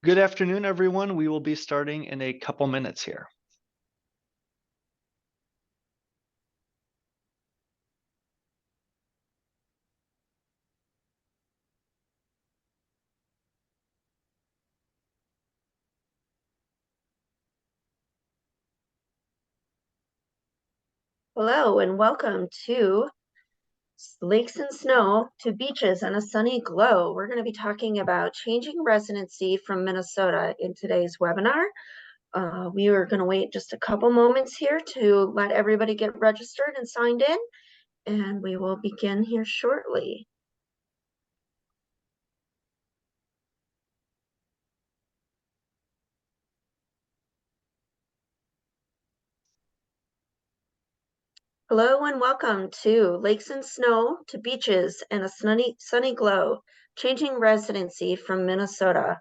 Good afternoon, everyone. We will be starting in a couple minutes here. Hello and welcome to Lakes and Snow to Beaches and a Sunny Glow. We're going to be talking about changing residency from Minnesota in today's webinar. We are going to wait just a couple moments here to let everybody get registered and signed in, and we will begin here shortly. Hello and welcome to Lakes and Snow to Beaches and a Sunny Glow, changing residency from Minnesota.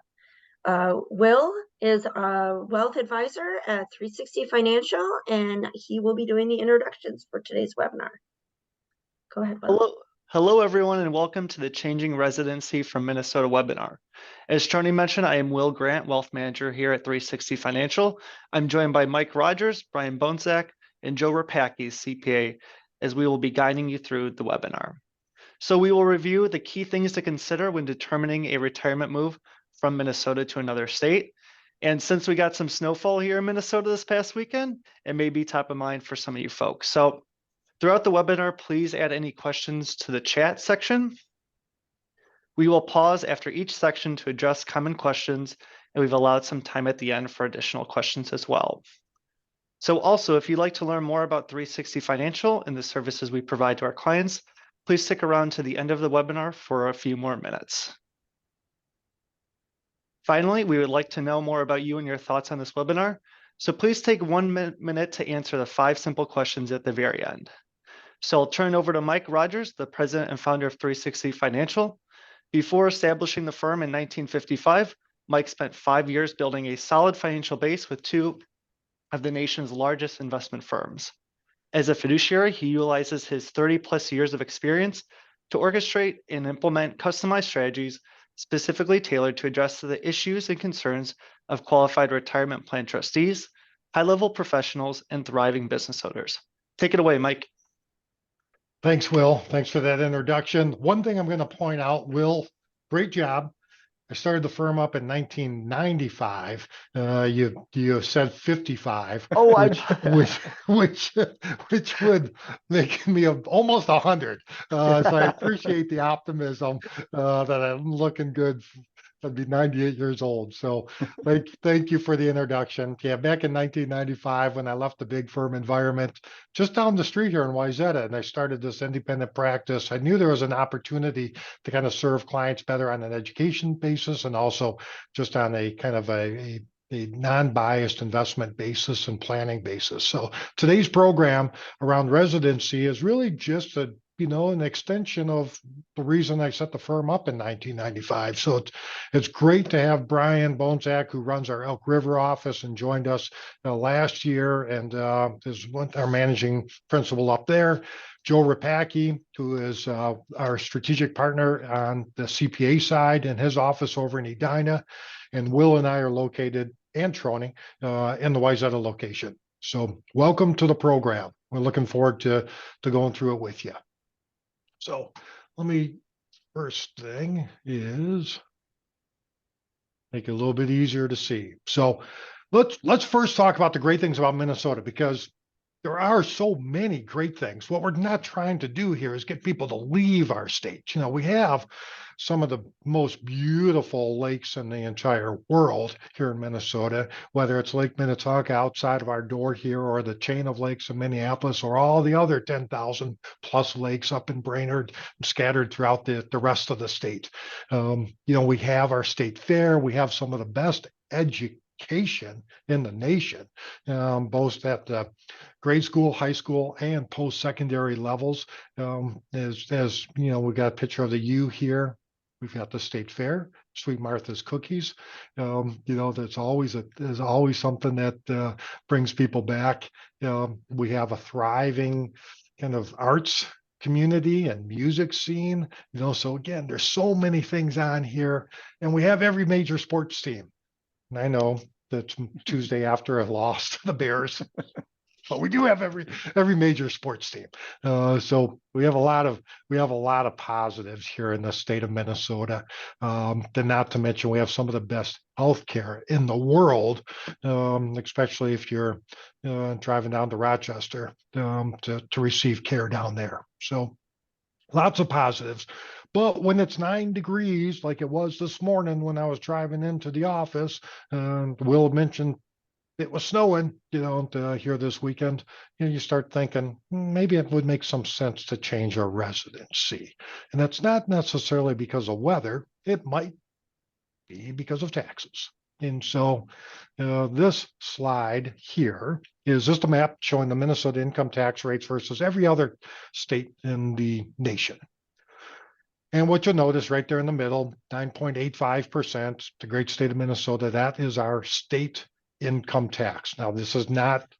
Will is a wealth advisor at 360 Financial, and he will be doing the introductions for today's webinar. Go ahead, Will. Hello, everyone, and welcome to the Changing Residency from Minnesota webinar. As Tony mentioned, I am Will Grant, Wealth Manager here at 360 Financial. I'm joined by Mike Rogers, Brian Bonzak, and Joe Rapacki CPA, as we will be guiding you through the webinar. So we will review the key things to consider when determining a retirement move from Minnesota to another state. And since we got some snowfall here in Minnesota this past weekend, it may be top of mind for some of you folks. So throughout the webinar, please add any questions to the chat section. We will pause after each section to address common questions, and we've allowed some time at the end for additional questions as well. So also, if you'd like to learn more about 360 Financial and the services we provide to our clients, please stick around to the end of the webinar for a few more minutes. Finally, we would like to know more about you and your thoughts on this webinar, so please take 1 minute to answer the 5 simple questions at the very end. So I'll turn over to Mike Rogers, the president and founder of 360 Financial. Before establishing the firm in 1955, Mike spent 5 years building a solid financial base with 2 of the nation's largest investment firms. As a fiduciary, he utilizes his 30+ years of experience to orchestrate and implement customized strategies specifically tailored to address the issues and concerns of qualified retirement plan trustees, high-level professionals, and thriving business owners. Take it away, Mike. Thanks, Will. Thanks for that introduction. One thing I'm going to point out, Will, great job. I started the firm up in 1995. You said 55, which would make me almost 100. So I appreciate the optimism that I'm looking good. I'd be 98 years old. So thank you for the introduction. Yeah, back in 1995, when I left the big firm environment, just down the street here in Wayzata, and I started this independent practice, I knew there was an opportunity to kind of serve clients better on an education basis and also just on a kind of a non-biased investment basis and planning basis. So today's program around residency is really just an extension of the reason I set the firm up in 1995. So it's great to have Brian Bonzak, who runs our Elk River office and joined us last year and is our managing principal up there. Joe Rapacki, who is our strategic partner on the CPA side and his office over in Edina. And Will and I are located, and Trony, in the Wayzata location. So welcome to the program. We're looking forward to going through it with you. So first thing is make it a little bit easier to see. So let's first talk about the great things about Minnesota, because there are so many great things. What we're not trying to do here is get people to leave our state. We have some of the most beautiful lakes in the entire world here in Minnesota, whether it's Lake Minnetonka outside of our door here, or the chain of lakes in Minneapolis, or all the other 10,000 plus lakes up in Brainerd scattered throughout the rest of the state. We have our state fair. We have some of the best education in the nation, both at the grade school, high school, and post-secondary levels. As we got a picture of the U here. We've got the state fair, Sweet Martha's cookies. There's always something that brings people back. We have a thriving kind of arts community and music scene. So again, there's so many things on here, and we have every major sports team. And I know that's Tuesday after a loss to the Bears. But we do have every major sports team. So we have a lot of positives here in the state of Minnesota. Then not to mention we have some of the best healthcare in the world, especially if you're driving down to Rochester to receive care down there. So lots of positives. But when it's 9 degrees, like it was this morning when I was driving into the office, Will mentioned it was snowing, here this weekend, you start thinking maybe it would make some sense to change our residency. And that's not necessarily because of weather. It might be because of taxes. And so this slide here is just a map showing the Minnesota income tax rates versus every other state in the nation. And what you'll notice right there in the middle, 9.85%, the great state of Minnesota, that is our state income tax. Now, this is not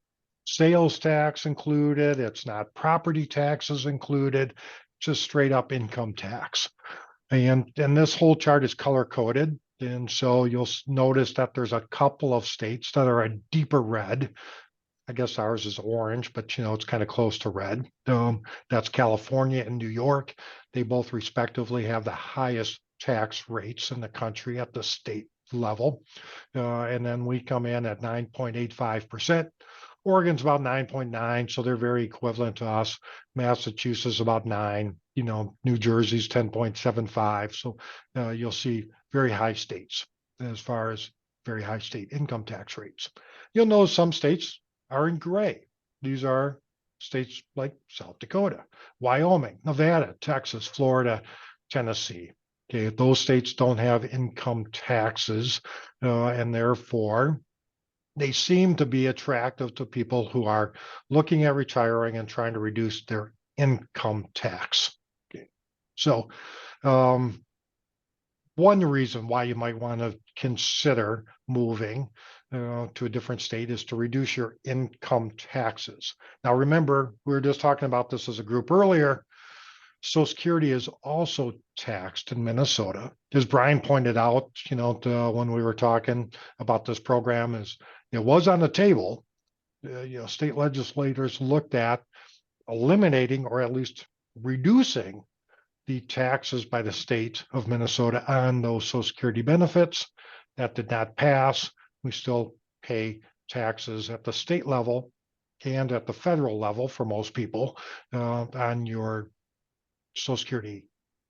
sales tax included. It's not property taxes included, just straight up income tax. And this whole chart is color coded. And so you'll notice that there's a couple of states that are a deeper red. I guess ours is orange, but it's kind of close to red. That's California and New York. They both respectively have the highest tax rates in the country at the state level. And then we come in at 9.85%. Oregon's about 9.9, so they're very equivalent to us. Massachusetts about 9, New Jersey's 10.75. So you'll see very high states as far as very high state income tax rates. You'll know some states are in gray. These are states like South Dakota, Wyoming, Nevada, Texas, Florida, Tennessee. Okay, those states don't have income taxes, and therefore they seem to be attractive to people who are looking at retiring and trying to reduce their income tax. Okay. So one reason why you might want to consider moving to a different state is to reduce your income taxes. Now, remember, we were just talking about this as a group earlier. Social Security is also taxed in Minnesota. As Brian pointed out, when we were talking about this program, is it was on the table. State legislators looked at eliminating or at least reducing the taxes by the state of Minnesota on those Social Security benefits. That did not pass. We still pay taxes at the state level and at the federal level for most people on your Social Security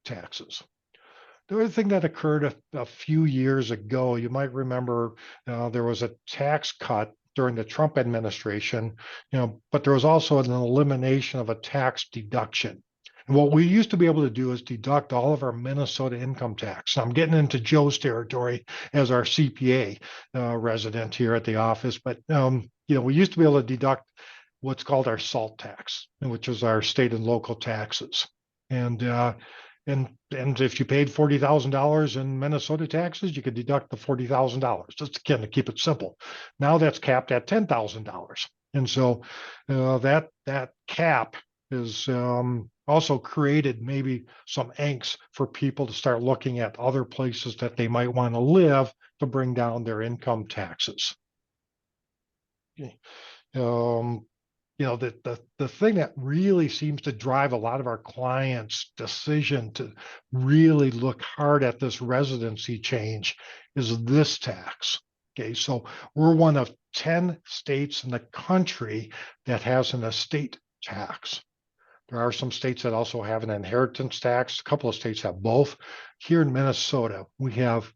taxes. The other thing that occurred a few years ago, you might remember there was a tax cut during the Trump administration, but there was also an elimination of a tax deduction. And what we used to be able to do is deduct all of our Minnesota income tax. I'm getting into Joe's territory as our CPA resident here at the office, but we used to be able to deduct what's called our SALT tax, which is our state and local taxes. And if you paid $40,000 in Minnesota taxes, you could deduct the $40,000. Just again to keep it simple. Now that's capped at $10,000, and so that cap is also created maybe some angst for people to start looking at other places that they might want to live to bring down their income taxes. Okay. The thing that really seems to drive a lot of our clients' decision to really look hard at this residency change is this tax. Okay, so we're one of 10 states in the country that has an estate tax. There are some states that also have an inheritance tax. A couple of states have both. Here in Minnesota, we have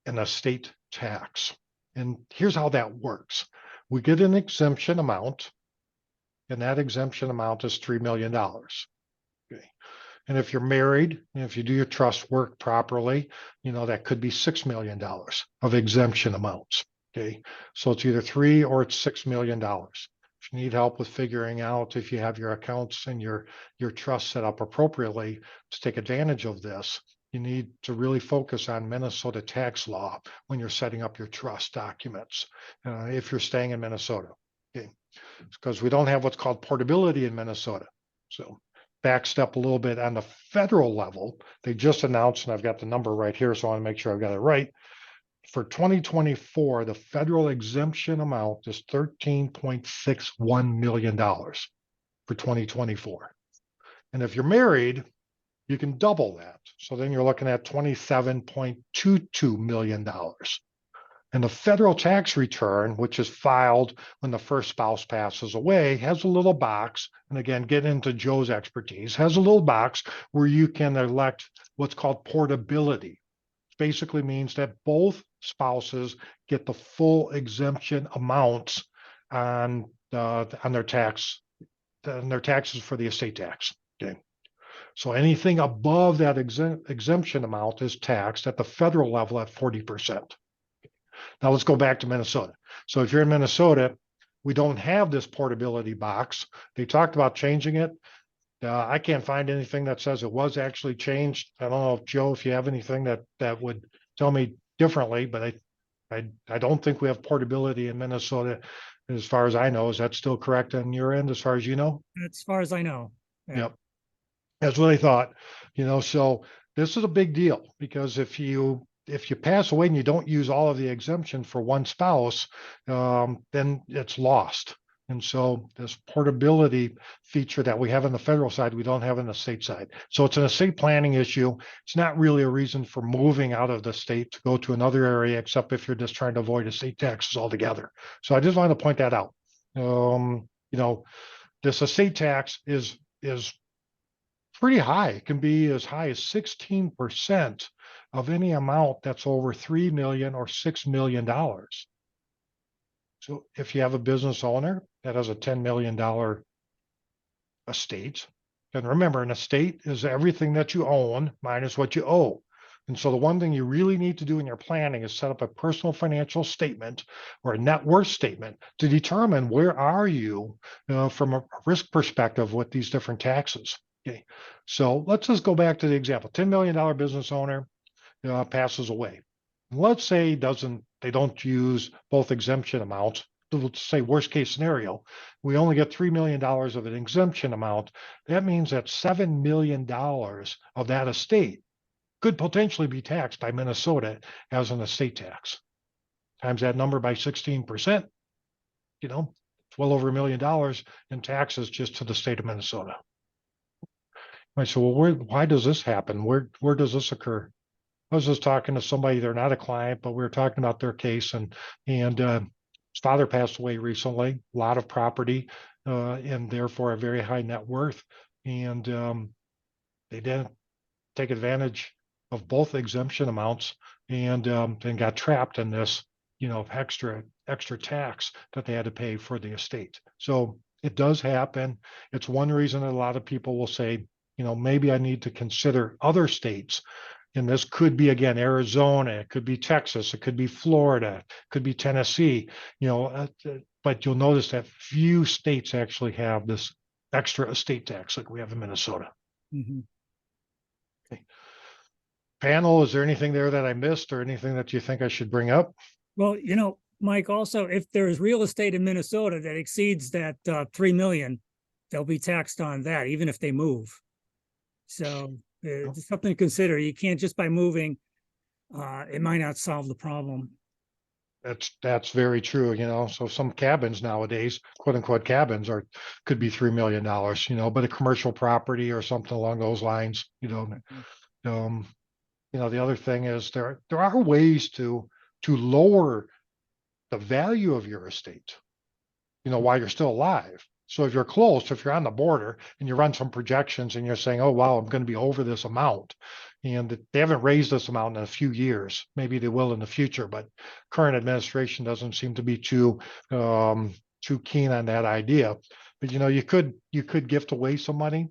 an estate tax. And here's how that works. We get an exemption amount, and that exemption amount is $3 million. Okay. And if you're married, and if you do your trust work properly, that could be $6 million of exemption amounts. Okay. So it's either 3 or it's $6 million. If you need help with figuring out if you have your accounts and your trust set up appropriately to take advantage of this, you need to really focus on Minnesota tax law when you're setting up your trust documents, if you're staying in Minnesota. Okay. Because we don't have what's called portability in Minnesota. So backstep a little bit on the federal level. They just announced, and I've got the number right here, so I want to make sure I've got it right. for 2024, the federal exemption amount is $13.61 million for 2024. And if you're married, you can double that. So then you're looking at $27.22 million. And the federal tax return, which is filed when the first spouse passes away, has a little box. And again, get into Joe's expertise, has a little box where you can elect what's called portability. Basically means that both spouses get the full exemption amounts on their taxes for the estate tax. Okay. So anything above that exemption amount is taxed at the federal level at 40%. Now let's go back to Minnesota. So if you're in Minnesota, we don't have this portability box. They talked about changing it. I can't find anything that says it was actually changed. I don't know, Joe, if you have anything that would tell me differently, but I don't think we have portability in Minnesota as far as I know. Is that still correct on your end as far as you know? As far as I know. Yeah. Yep. That's what I thought, so this is a big deal because if you pass away and you don't use all of the exemption for one spouse, then it's lost. And so this portability feature that we have on the federal side, we don't have on the state side. So it's an estate planning issue. It's not really a reason for moving out of the state to go to another area, except if you're just trying to avoid estate taxes altogether. So I just wanted to point that out. This estate tax is pretty high. It can be as high as 16% of any amount that's over $3 million or $6 million. So if you have a business owner that has a $10 million estate, and remember, an estate is everything that you own minus what you owe. And so the one thing you really need to do in your planning is set up a personal financial statement or a net worth statement to determine where are you from a risk perspective with these different taxes. Okay, so let's just go back to the example. $10 million business owner passes away. Let's say they don't use both exemption amounts. Let's say worst case scenario, we only get $3 million of an exemption amount. That means that $7 million of that estate could potentially be taxed by Minnesota as an estate tax. Times that number by 16%, it's well over $1 million in taxes just to the state of Minnesota. I said, well, why does this happen? Where does this occur? I was just talking to somebody, they're not a client, but we were talking about their case, and his father passed away recently, a lot of property, and therefore a very high net worth. And they didn't take advantage of both exemption amounts and then got trapped in this, extra tax that they had to pay for the estate. So it does happen. It's one reason that a lot of people will say, maybe I need to consider other states. And this could be, again, Arizona, it could be Texas, it could be Florida, it could be Tennessee, but you'll notice that few states actually have this extra estate tax like we have in Minnesota. Mm-hmm. Okay. Panel, is there anything there that I missed or anything that you think I should bring up? Well, Mike, also, if there's real estate in Minnesota that exceeds that 3 million, they'll be taxed on that, even if they move. So it's something to consider. You can't just by moving, it might not solve the problem. That's very true. So some cabins nowadays, quote unquote cabins, could be $3 million, but a commercial property or something along those lines, the other thing is there are ways to lower the value of your estate, while you're still alive. So if you're close, if you're on the border and you run some projections and you're saying, oh, wow, I'm going to be over this amount, and they haven't raised this amount in a few years, maybe they will in the future, but current administration doesn't seem to be too keen on that idea. But you could gift away some money,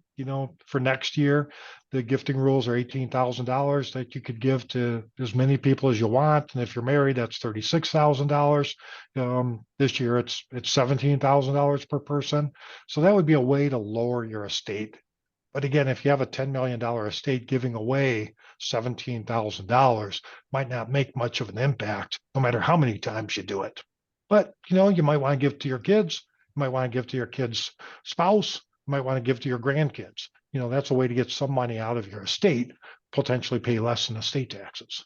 for next year. The gifting rules are $18,000 that you could give to as many people as you want. And if you're married, that's $36,000. This year it's $17,000 per person. So that would be a way to lower your estate. But again, if you have a $10 million estate, giving away $17,000 might not make much of an impact, no matter how many times you do it. But, you might want to give to your kids. You might want to give to your kid's spouse. You might want to give to your grandkids. That's a way to get some money out of your estate, potentially pay less in estate taxes.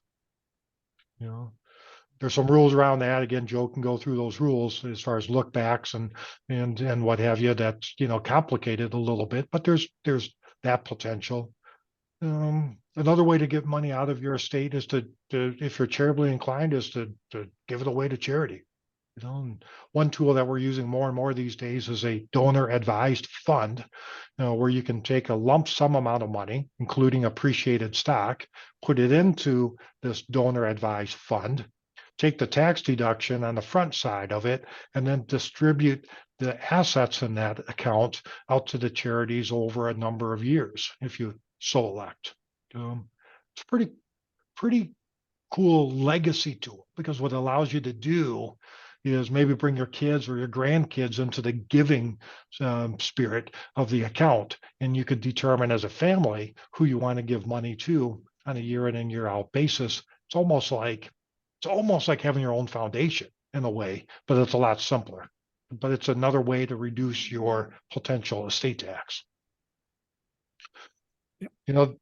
there's some rules around that. Again, Joe can go through those rules as far as look backs and what have you. That's, complicated a little bit, but there's that potential. Another way to get money out of your estate is to if you're charitably inclined, is to give it away to charity. And one tool that we're using more and more these days is a donor advised fund, where you can take a lump sum amount of money, including appreciated stock, put it into this donor advised fund, take the tax deduction on the front side of it, and then distribute the assets in that account out to the charities over a number of years, if you so elect. It's pretty cool legacy tool, because what it allows you to do is maybe bring your kids or your grandkids into the giving spirit of the account, and you could determine as a family who you want to give money to on a year in and year out basis. It's almost like having your own foundation in a way, but it's a lot simpler. But it's another way to reduce your potential estate tax. Yep.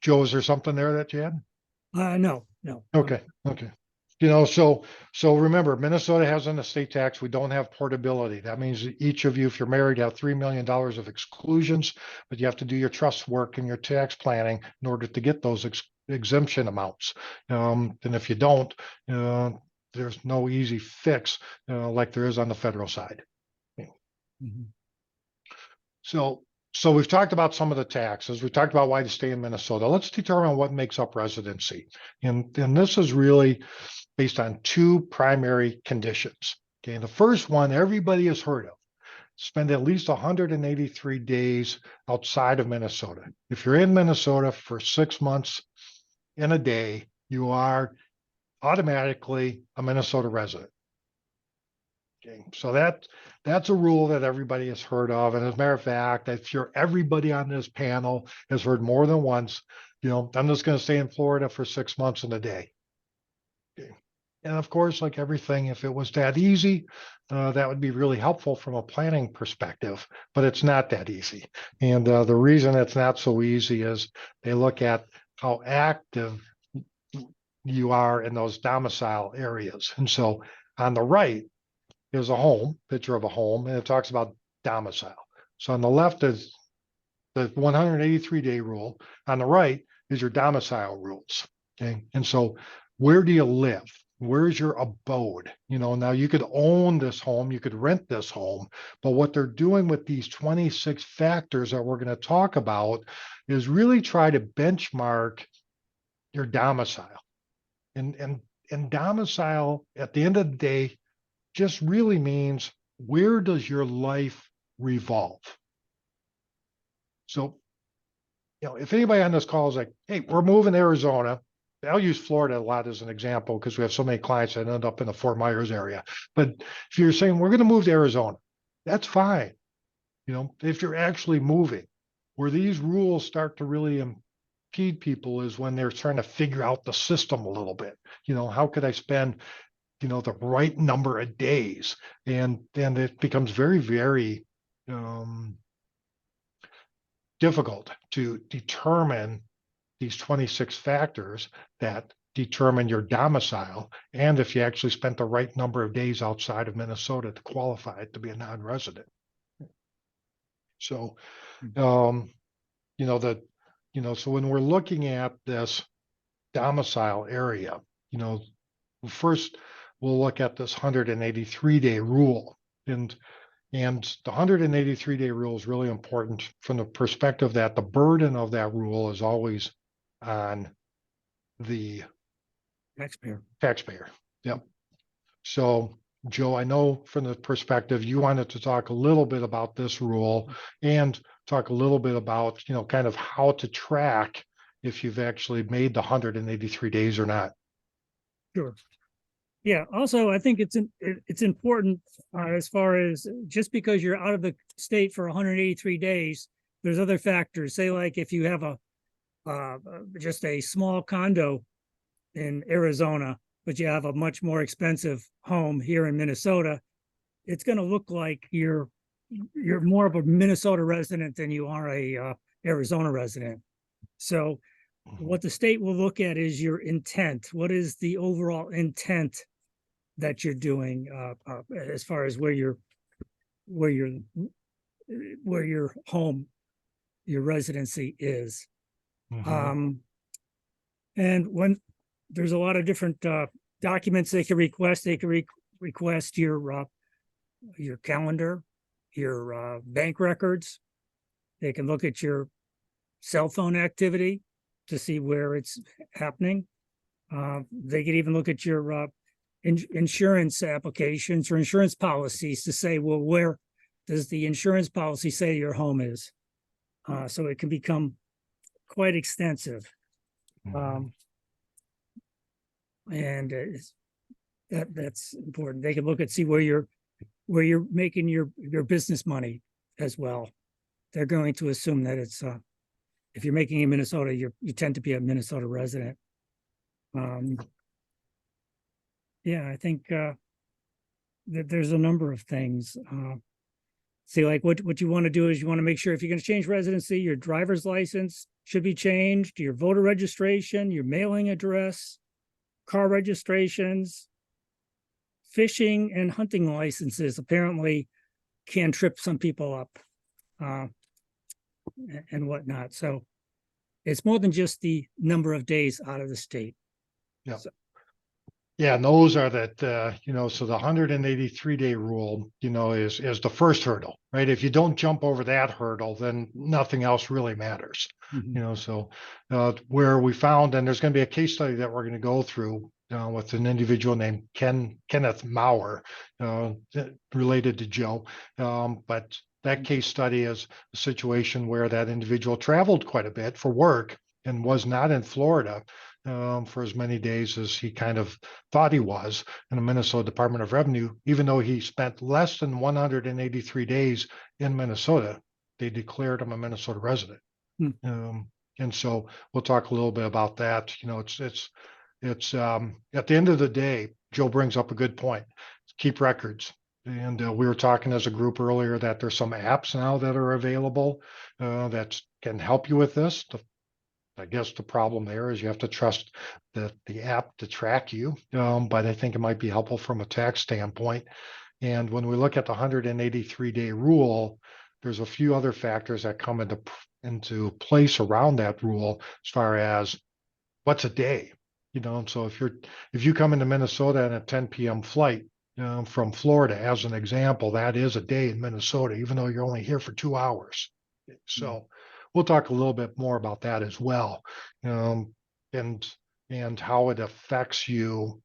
Joe, is there something there that you had? No. Okay. So remember, Minnesota has an estate tax. We don't have portability. That means each of you, if you're married, have $3 million of exclusions, but you have to do your trust work and your tax planning in order to get those exemption amounts. And if you don't, there's no easy fix like there is on the federal side. Mm-hmm. So we've talked about some of the taxes. We talked about why to stay in Minnesota. Let's determine what makes up residency. And this is really based on two primary conditions. Okay, the first one everybody has heard of: spend at least 183 days outside of Minnesota. If you're in Minnesota for 6 months in a day, you are automatically a Minnesota resident. Okay, so that's a rule that everybody has heard of. And as a matter of fact, everybody on this panel has heard more than once, I'm just going to stay in Florida for 6 months in a day. Okay. And of course, like everything, if it was that easy, that would be really helpful from a planning perspective, but it's not that easy. And the reason it's not so easy is they look at how active you are in those domicile areas. And so on the right is a picture of a home, and it talks about domicile. So on the left is the 183-day rule. On the right is your domicile rules. Okay. And so where do you live? Where's your abode? Now you could own this home, you could rent this home, but what they're doing with these 26 factors that we're going to talk about is really try to benchmark your domicile. And domicile, at the end of the day, just really means, where does your life revolve? So, if anybody on this call is like, hey, we're moving to Arizona, I'll use Florida a lot as an example because we have so many clients that end up in the Fort Myers area. But if you're saying we're going to move to Arizona, that's fine. If you're actually moving, where these rules start to really impede people is when they're trying to figure out the system a little bit. How could I spend the right number of days, and then it becomes very, very difficult to determine these 26 factors that determine your domicile, and if you actually spent the right number of days outside of Minnesota to qualify to be a non-resident. So, so when we're looking at this domicile area, first we'll look at this 183-day rule. And the 183-day rule is really important from the perspective that the burden of that rule is always on the taxpayer. Yep. So, Joe, I know from the perspective you wanted to talk a little bit about this rule and talk a little bit about, kind of how to track if you've actually made the 183 days or not. Sure. Yeah. Also, I think it's important as far as just because you're out of the state for 183 days, there's other factors. Say, like if you have just a small condo in Arizona, but you have a much more expensive home here in Minnesota, it's going to look like you're more of a Minnesota resident than you are a Arizona resident. So what the state will look at is your intent. What is the overall intent that you're doing as far as where your home, your residency is. Mhm. And when there's a lot of different documents they can request, request your calendar, your bank records. They can look at your cell phone activity to see where it's happening. They could even look at your insurance applications or insurance policies to say, well, where does the insurance policy say your home is? So it can become quite extensive. Mhm. And that's important. They can look at see where you're making your business money as well. They're going to assume that it's if you're making in Minnesota, you tend to be a Minnesota resident. Yeah, I think that there's a number of things. See, like what you want to do is you want to make sure if you're going to change residency, your driver's license should be changed, your voter registration, your mailing address, car registrations, fishing and hunting licenses apparently can trip some people up and whatnot. So it's more than just the number of days out of the state. Yeah. So, Yeah, and those are that, so the 183-day rule, is the first hurdle, right? If you don't jump over that hurdle, then nothing else really matters. So where we found, and there's going to be a case study that we're going to go through with an individual named Kenneth Maurer, related to Joe. But that case study is a situation where that individual traveled quite a bit for work and was not in Florida for as many days as he kind of thought he was in the Minnesota Department of Revenue, even though he spent less than 183 days in Minnesota. They declared him a Minnesota resident. And so we'll talk a little bit about that. It's at the end of the day, Joe brings up a good point. Keep records. And we were talking as a group earlier that there's some apps now that are available that can help you with this. I guess the problem there is you have to trust the app to track you, but I think it might be helpful from a tax standpoint. And when we look at the 183-day rule, there's a few other factors that come into place around that rule as far as what's a day. So if you come into Minnesota on a 10 p.m. flight from Florida, as an example, that is a day in Minnesota, even though you're only here for 2 hours. So we'll talk a little bit more about that as well, and how it affects you,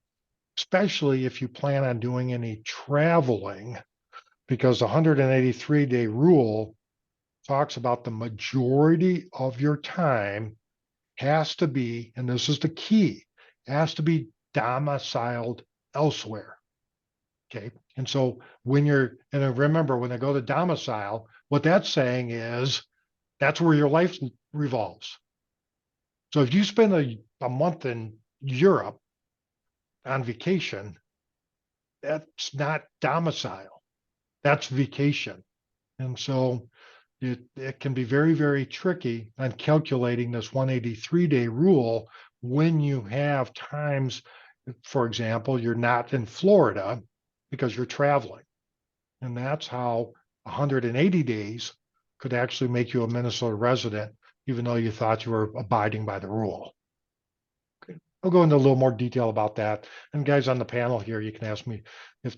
especially if you plan on doing any traveling, because the 183-day rule talks about the majority of your time has to be, and this is the key, has to be domiciled elsewhere. Okay. And so and remember, when I go to domicile, what that's saying is that's where your life revolves. So if you spend a month in Europe on vacation, that's not domicile, that's vacation. And so it can be very, very tricky on calculating this 183-day rule when you have times, for example, you're not in Florida because you're traveling. And that's how 180 days could actually make you a Minnesota resident, even though you thought you were abiding by the rule. Okay. I'll go into a little more detail about that. And guys on the panel here, you can ask me if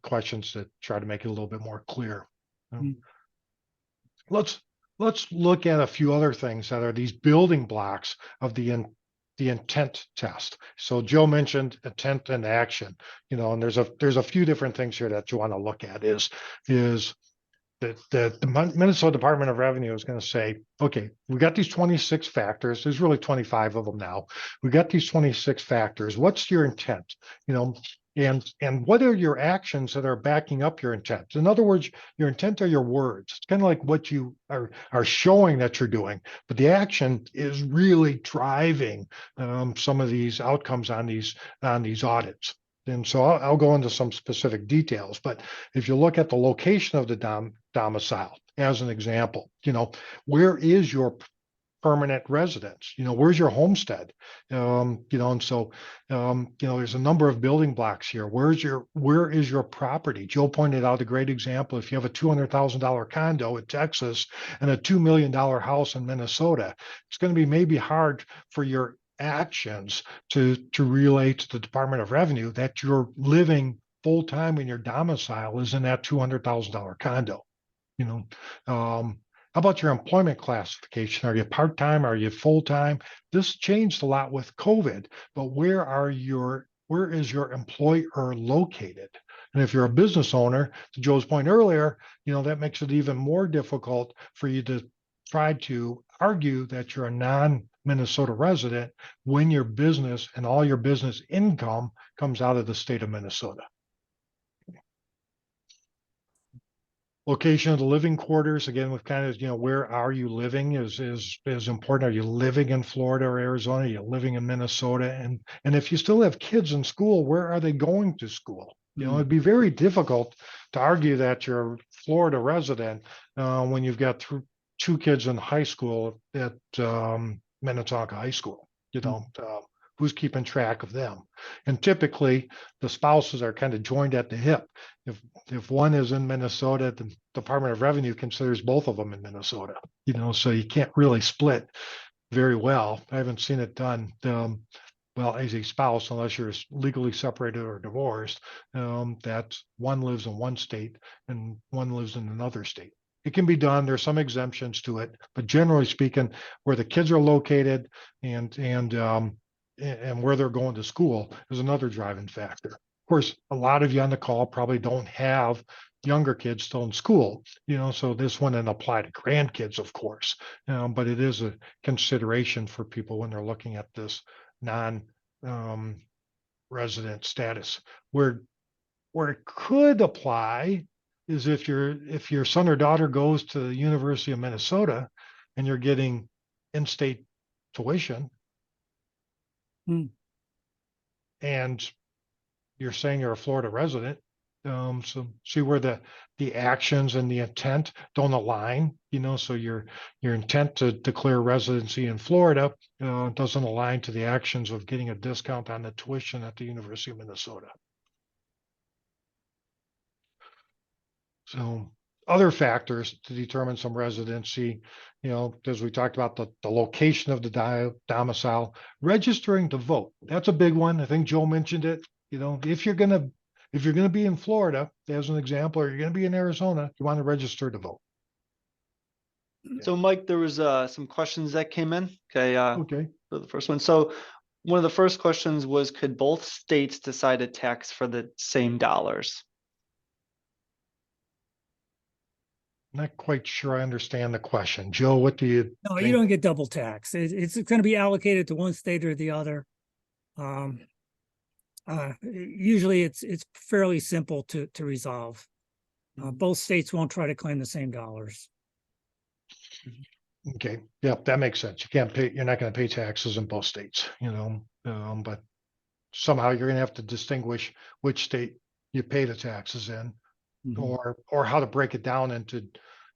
questions to try to make it a little bit more clear. Let's look at a few other things that are these building blocks of the intent test. So Joe mentioned intent and action, and there's a few different things here that you want to look at. Is the Minnesota Department of Revenue is going to say, okay, we got these 26 factors. There's really 25 of them now. We got these 26 factors. What's your intent? And what are your actions that are backing up your intent? In other words, your intent are your words. It's kind of like what you are showing that you're doing, but the action is really driving some of these outcomes on these audits. And so I'll go into some specific details, but if you look at the location of the domicile, as an example, where is your permanent residence? Where's your homestead? And so, there's a number of building blocks here. Where is your property? Joe pointed out a great example. If you have a $200,000 condo in Texas and a $2 million house in Minnesota, it's going to be maybe hard for your actions to relay to the Department of Revenue that you're living full-time in your domicile is in that $200,000 condo. How about your employment classification? Are you part-time? Are you full-time? This changed a lot with COVID, but where is your employer located? And if you're a business owner, to Joe's point earlier, that makes it even more difficult for you to try to argue that you're a non-Minnesota resident when your business and all your business income comes out of the state of Minnesota. Location of the living quarters, again, with kind of, where are you living is important. Are you living in Florida or Arizona? Are you living in Minnesota? And if you still have kids in school, where are they going to school? It'd be very difficult to argue that you're a Florida resident when you've got two kids in high school at Minnetonka High School. Who's keeping track of them? And typically the spouses are kind of joined at the hip. If one is in Minnesota, the Department of Revenue considers both of them in Minnesota, so you can't really split very well. I haven't seen it done well as a spouse, unless you're legally separated or divorced, that one lives in one state and one lives in another state. It can be done. There's some exemptions to it, but generally speaking, where the kids are located and where they're going to school is another driving factor. Of course, a lot of you on the call probably don't have younger kids still in school, so this wouldn't apply to grandkids, of course, but it is a consideration for people when they're looking at this non-resident status. Where it could apply is if your son or daughter goes to the University of Minnesota and you're getting in-state tuition, and you're saying you're a Florida resident, so see where the actions and the intent don't align, so your intent to declare residency in Florida doesn't align to the actions of getting a discount on the tuition at the University of Minnesota. So other factors to determine some residency, as we talked about, the location of the domicile, registering to vote. That's a big one. I think Joe mentioned it. If you're going to be in Florida, as an example, or you're going to be in Arizona, you want to register to vote. So Mike, there was some questions that came in. Okay. For the first one. So one of the first questions was, could both states decide a tax for the same dollars? Not quite sure I understand the question. Joe, what do you No, think? you don't get double tax. It's going to be allocated to one state or the other. Usually it's fairly simple to resolve. Both states won't try to claim the same dollars. Okay. Yep, that makes sense. You're not going to pay taxes in both states, but somehow you're going to have to distinguish which state you pay the taxes in. Or how to break it down into,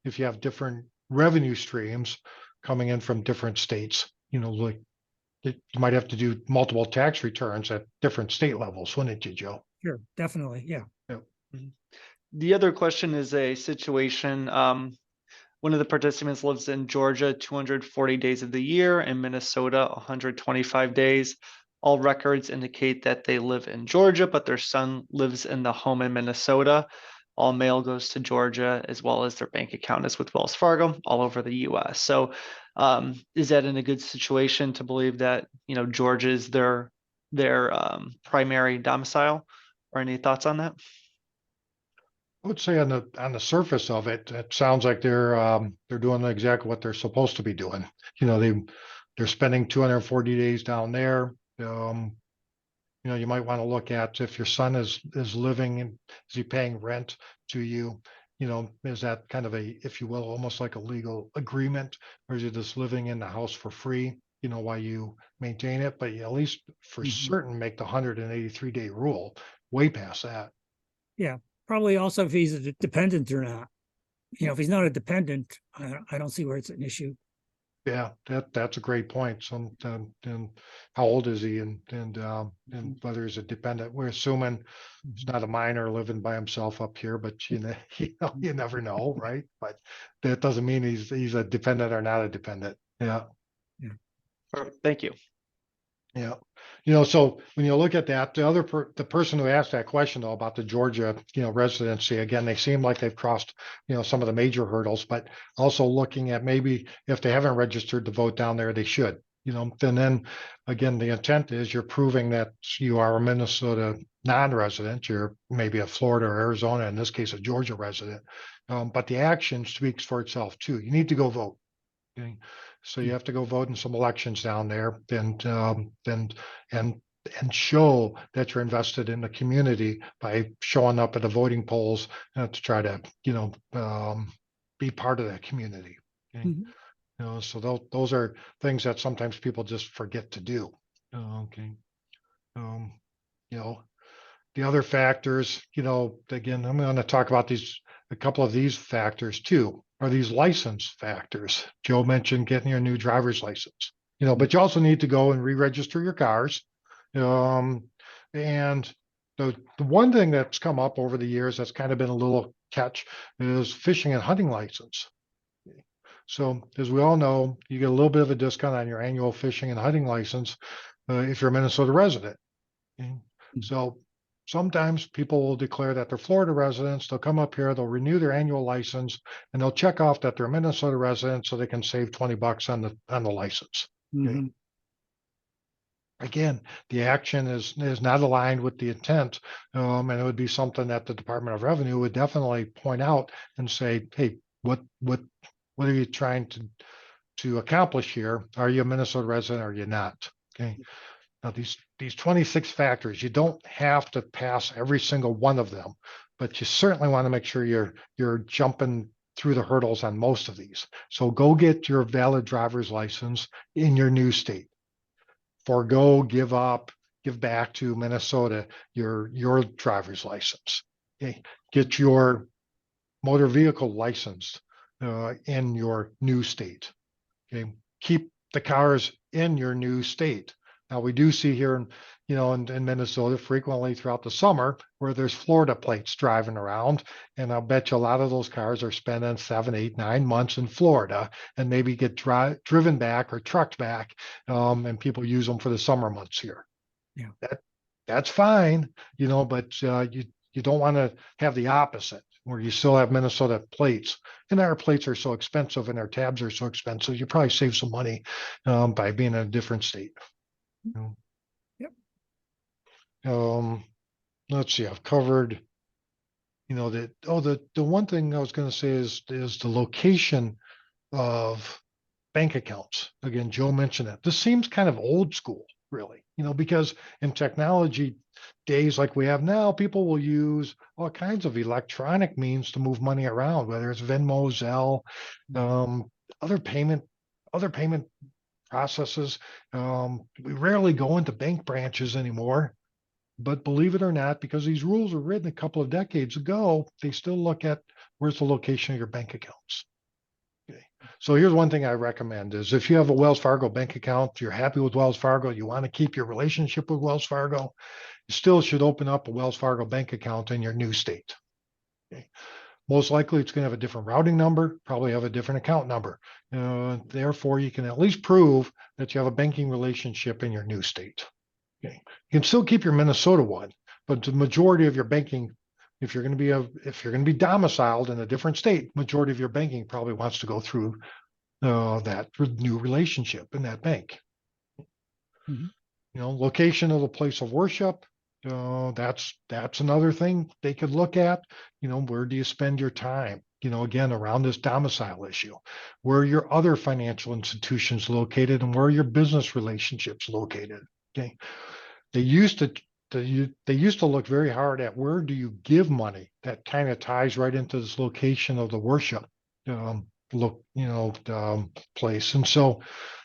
if you have different revenue streams coming in from different states, like you might have to do multiple tax returns at different state levels, wouldn't you, Joe? Sure, definitely. Yeah. The other question is a situation. One of the participants lives in Georgia 240 days of the year, in Minnesota 125 days. All records indicate that they live in Georgia, but their son lives in the home in Minnesota. All mail goes to Georgia, as well as their bank account is with Wells Fargo all over the US. So is that in a good situation to believe that, Georgia is their primary domicile? Or any thoughts on that? I would say on the surface of it, it sounds like they're doing exactly what they're supposed to be doing. They're spending 240 days down there. You might want to look at if your son is living and is he paying rent to you? Is that kind of if you will, almost like a legal agreement, or is he just living in the house for free? While you maintain it, but you at least for certain make the 183-day rule. Way past that. Yeah, probably also if he's a dependent or not. If he's not a dependent, I don't see where it's an issue. Yeah, that's a great point. And how old is he and whether he's a dependent? We're assuming he's not a minor living by himself up here, but you never know, right? But that doesn't mean he's a dependent or not a dependent. Yeah. Perfect. Thank you. Yeah. So when you look at that, the person who asked that question though about the Georgia, residency, again, they seem like they've crossed, some of the major hurdles, but also looking at maybe if they haven't registered to vote down there, they should, and then again, the intent is you're proving that you are a Minnesota non-resident, you're maybe a Florida or Arizona, in this case, a Georgia resident. But the action speaks for itself too. You need to go vote. Okay. So you have to go vote in some elections down there and show that you're invested in the community by showing up at the voting polls to try to, be part of that community. Okay. So those are things that sometimes people just forget to do. Okay. Um, you know, the other factors, again, I'm going to talk about a couple of these factors too, are these license factors. Joe mentioned getting your new driver's license, but you also need to go and re-register your cars. And the one thing that's come up over the years that's kind of been a little catch is fishing and hunting license. So as we all know, you get a little bit of a discount on your annual fishing and hunting license if you're a Minnesota resident. Okay. So sometimes people will declare that they're Florida residents. They'll come up here, they'll renew their annual license, and they'll check off that they're Minnesota residents so they can save $20 on the license. Okay. Again, the action is not aligned with the intent, and it would be something that the Department of Revenue would definitely point out and say, "Hey, what are you trying to accomplish here? Are you a Minnesota resident or are you not?" Okay. Now, these 26 factors, you don't have to pass every single one of them, but you certainly want to make sure you're jumping through the hurdles on most of these. So go get your valid driver's license in your new state. Forgo, give back to Minnesota your driver's license. Okay. Get your motor vehicle licensed in your new state. Okay. Keep the cars in your new state. Now we do see here in Minnesota frequently throughout the summer where there's Florida plates driving around. And I'll bet you a lot of those cars are spending 7, 8, 9 months in Florida and maybe get driven back or trucked back. And people use them for the summer months here. Yeah. That's fine, but you don't want to have the opposite where you still have Minnesota plates, and our plates are so expensive and our tabs are so expensive. You probably save some money by being in a different state. Yep. Let's see. I've covered. The one thing I was going to say is the location of bank accounts. Again, Joe mentioned that. This seems kind of old school, really, because in technology days like we have now, people will use all kinds of electronic means to move money around, whether it's Venmo, Zelle, other payment processes. We rarely go into bank branches anymore. But believe it or not, because these rules were written a couple of decades ago, they still look at where's the location of your bank accounts. Okay. So here's one thing I recommend is if you have a Wells Fargo bank account, you're happy with Wells Fargo, you want to keep your relationship with Wells Fargo, you still should open up a Wells Fargo bank account in your new state. Okay. Most likely it's going to have a different routing number, probably have a different account number. Therefore, you can at least prove that you have a banking relationship in your new state. Okay. You can still keep your Minnesota one, but the majority of your banking, if you're going to be domiciled in a different state, majority of your banking probably wants to go through that new relationship in that bank. Location of the place of worship. That's another thing they could look at. Where do you spend your time? Again, around this domicile issue, where are your other financial institutions located and where are your business relationships located? Okay. They used to look very hard at where do you give money. That kind of ties right into this location of the worship place. And so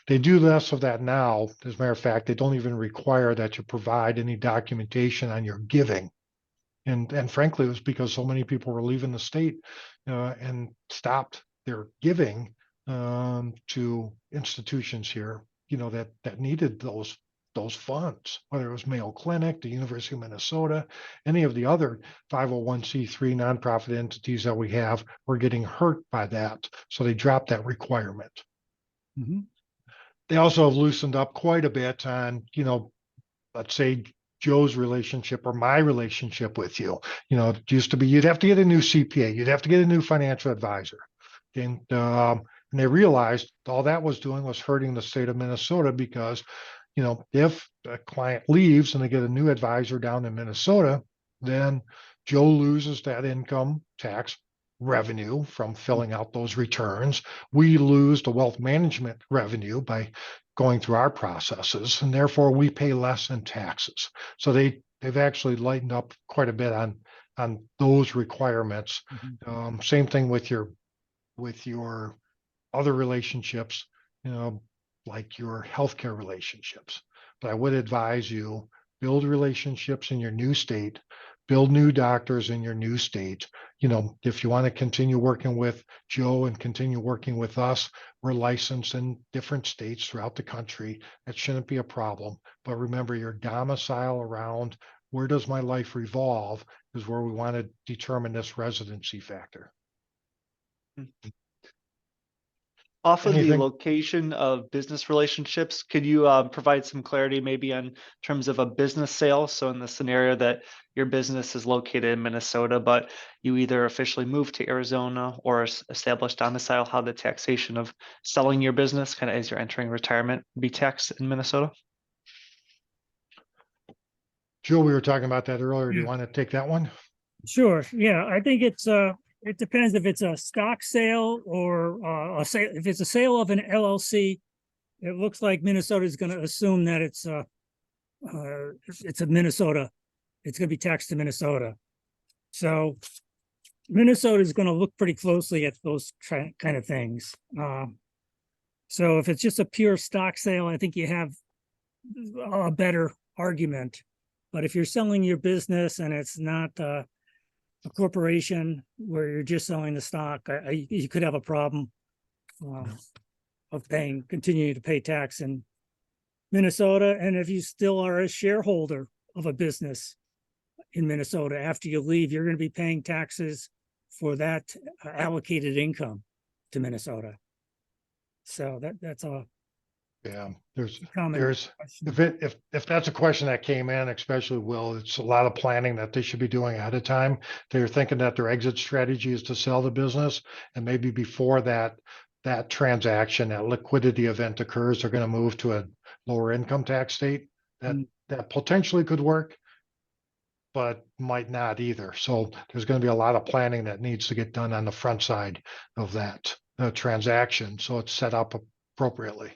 they do less of that now. As a matter of fact, they don't even require that you provide any documentation on your giving. And frankly, it was because so many people were leaving the state and stopped their giving to institutions here, that needed those funds, whether it was Mayo Clinic, the University of Minnesota, any of the other 501c3 nonprofit entities that we have were getting hurt by that. So they dropped that requirement. Mhm. They also have loosened up quite a bit on, let's say Joe's relationship or my relationship with you. It used to be you'd have to get a new CPA, you'd have to get a new financial advisor. And they realized all that was doing was hurting the state of Minnesota because, if a client leaves and they get a new advisor down in Minnesota, then Joe loses that income tax revenue from filling out those returns. We lose the wealth management revenue by going through our processes, and therefore we pay less in taxes. So they've actually lightened up quite a bit on those requirements. Same thing with your other relationships, like your healthcare relationships. But I would advise you build relationships in your new state, build new doctors in your new state. If you want to continue working with Joe and continue working with us, we're licensed in different states throughout the country. That shouldn't be a problem. But remember, your domicile around where does my life revolve is where we want to determine this residency factor. Off of the Anything? location of business relationships, could you provide some clarity maybe on terms of a business sale? So in the scenario that your business is located in Minnesota, but you either officially moved to Arizona or established domicile, how the taxation of selling your business kind of as you're entering retirement be taxed in Minnesota? Joe, we were talking about that earlier. Do you Yeah. want to take that one? Sure. Yeah, I think it depends if it's a stock sale or a sale. If it's a sale of an LLC, it looks like Minnesota is going to assume that it's a Minnesota. It's going to be taxed to Minnesota. So Minnesota is going to look pretty closely at those kind of things. So if it's just a pure stock sale, I think you have a better argument. But if you're selling your business and it's not a corporation where you're just selling the stock, you could have a problem of continuing to pay tax in Minnesota. And if you still are a shareholder of a business in Minnesota, after you leave, you're going to be paying taxes for that allocated income to Minnesota. So that's a Yeah, there's common question. if that's a question that came in, especially Will, it's a lot of planning that they should be doing ahead of time. They're thinking that their exit strategy is to sell the business, and maybe before that transaction, that liquidity event occurs, they're going to move to a lower income tax state. That potentially could work, but might not either. So there's going to be a lot of planning that needs to get done on the front side of that transaction, so it's set up appropriately.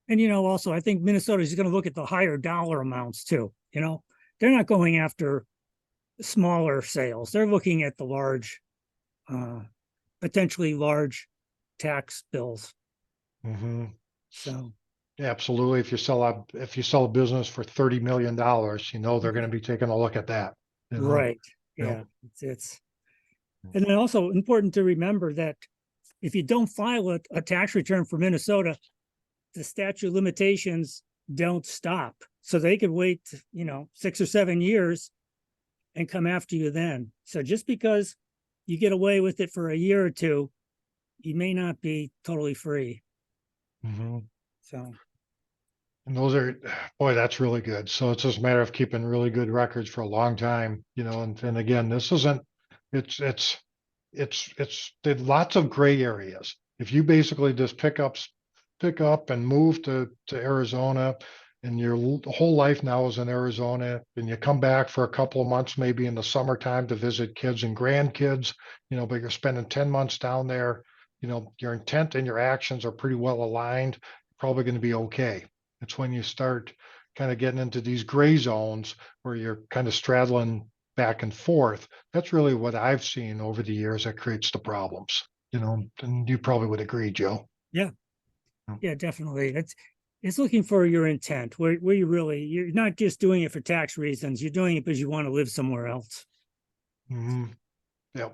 And, also, I think Minnesota is going to look at the higher dollar amounts too. They're not going after smaller sales. They're looking at the large, potentially large tax bills. Mm-hmm. So. Absolutely. If you sell a business for $30 million, they're going to be taking a look at that. Right. Yeah. It's and then also important to remember that if you don't file a tax return for Minnesota, the statute of limitations don't stop. So they could wait, 6 or 7 years and come after you then. So just because you get away with it for a year or two, you may not be totally free. Mm-hmm. So. And boy, that's really good. So it's just a matter of keeping really good records for a long time, and again, this isn't, it's lots of gray areas. If you basically just pick up and move to Arizona, and your whole life now is in Arizona, and you come back for a couple of months, maybe in the summertime to visit kids and grandkids, but you're spending 10 months down there, your intent and your actions are pretty well aligned, probably going to be okay. It's when you start kind of getting into these gray zones where you're kind of straddling back and forth. That's really what I've seen over the years that creates the problems, and you probably would agree, Joe. Yeah. Yeah, definitely. It's looking for your intent where you're not just doing it for tax reasons. You're doing it because you want to live somewhere else. Mm-hmm. Yeah.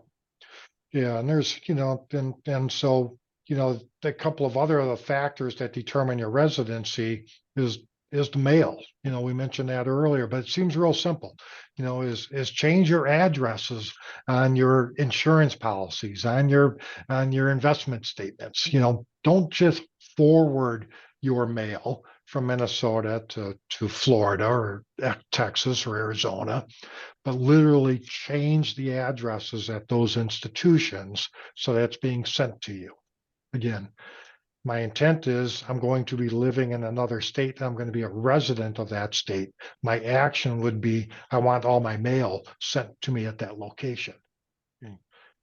Yeah. And there's, and so, a couple of other factors that determine your residency is the mail. We mentioned that earlier, but it seems real simple. Is change your addresses on your insurance policies, on your investment statements. Don't just forward your mail from Minnesota to Florida or Texas or Arizona, but literally change the addresses at those institutions so that's being sent to you. Again, my intent is I'm going to be living in another state and I'm going to be a resident of that state. My action would be I want all my mail sent to me at that location.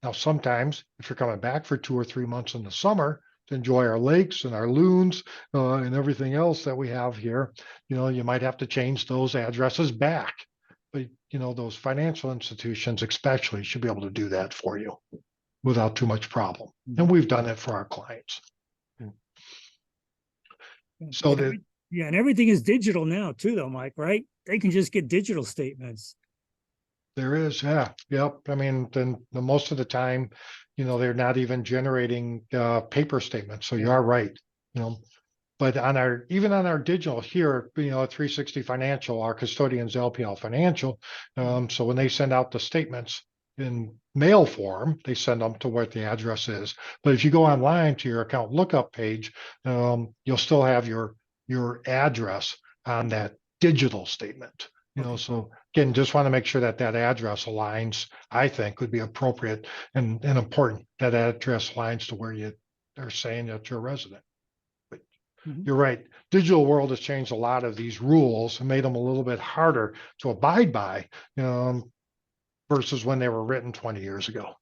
Now, sometimes if you're coming back for 2 or 3 months in the summer to enjoy our lakes and our loons and everything else that we have here, you might have to change those addresses back. But, those financial institutions especially should be able to do that for you without too much problem. And we've done it for our clients. So and everything is digital now too, though, Mike, right? They can just get digital statements. There is, yeah, yep. I mean, then most of the time, they're not even generating paper statements. So you are right, But even on our digital here, at 360 Financial, our custodian's LPL Financial. So when they send out the statements in mail form, they send them to where the address is. But if you go online to your account lookup page, you'll still have your address on that digital statement. So again, just want to make sure that address aligns. I think would be appropriate and important that address aligns to where you are saying that you're a resident. But you're right. Digital world has changed a lot of these rules and made them a little bit harder to abide by. Versus when they were written 20 years ago.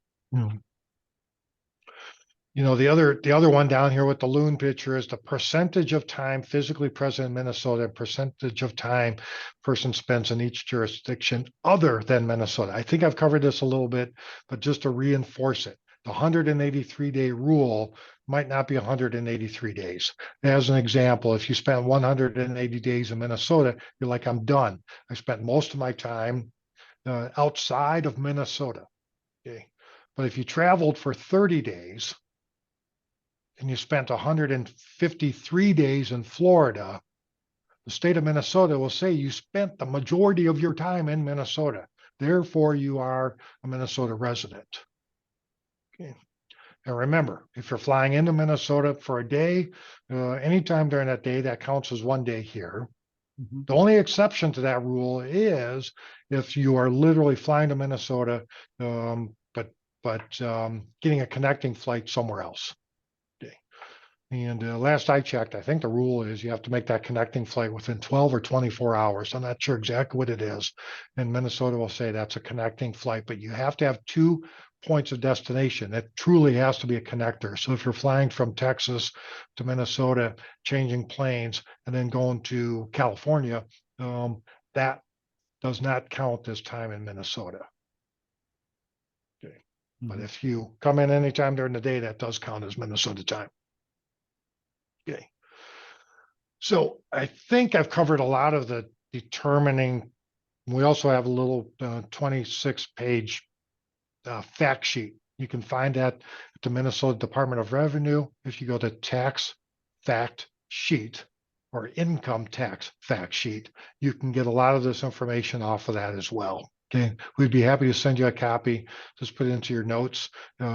The other one down here with the loon picture is the percentage of time physically present in Minnesota, percentage of time person spends in each jurisdiction other than Minnesota. I think I've covered this a little bit, but just to reinforce it, the 183-day rule might not be 183 days. As an example, if you spend 180 days in Minnesota, you're like, I'm done. I spent most of my time outside of Minnesota. Okay. But if you traveled for 30 days and you spent 153 days in Florida, the state of Minnesota will say you spent the majority of your time in Minnesota. Therefore, you are a Minnesota resident. Okay. And remember, if you're flying into Minnesota for a day, anytime during that day, that counts as 1 day here. The only exception to that rule is if you are literally flying to Minnesota, but getting a connecting flight somewhere else. Okay. And last I checked, I think the rule is you have to make that connecting flight within 12 or 24 hours. I'm not sure exactly what it is. And Minnesota will say that's a connecting flight, but you have to have 2 points of destination. It truly has to be a connector. So if you're flying from Texas to Minnesota, changing planes, and then going to California, that does not count as time in Minnesota. Okay. But if you come in anytime during the day, that does count as Minnesota time. Okay. So I think I've covered a lot of the determining. We also have a little 26-page fact sheet. You can find that at the Minnesota Department of Revenue. If you go to tax fact sheet or income tax fact sheet, you can get a lot of this information off of that as well. Okay, we'd be happy to send you a copy. Just put it into your notes,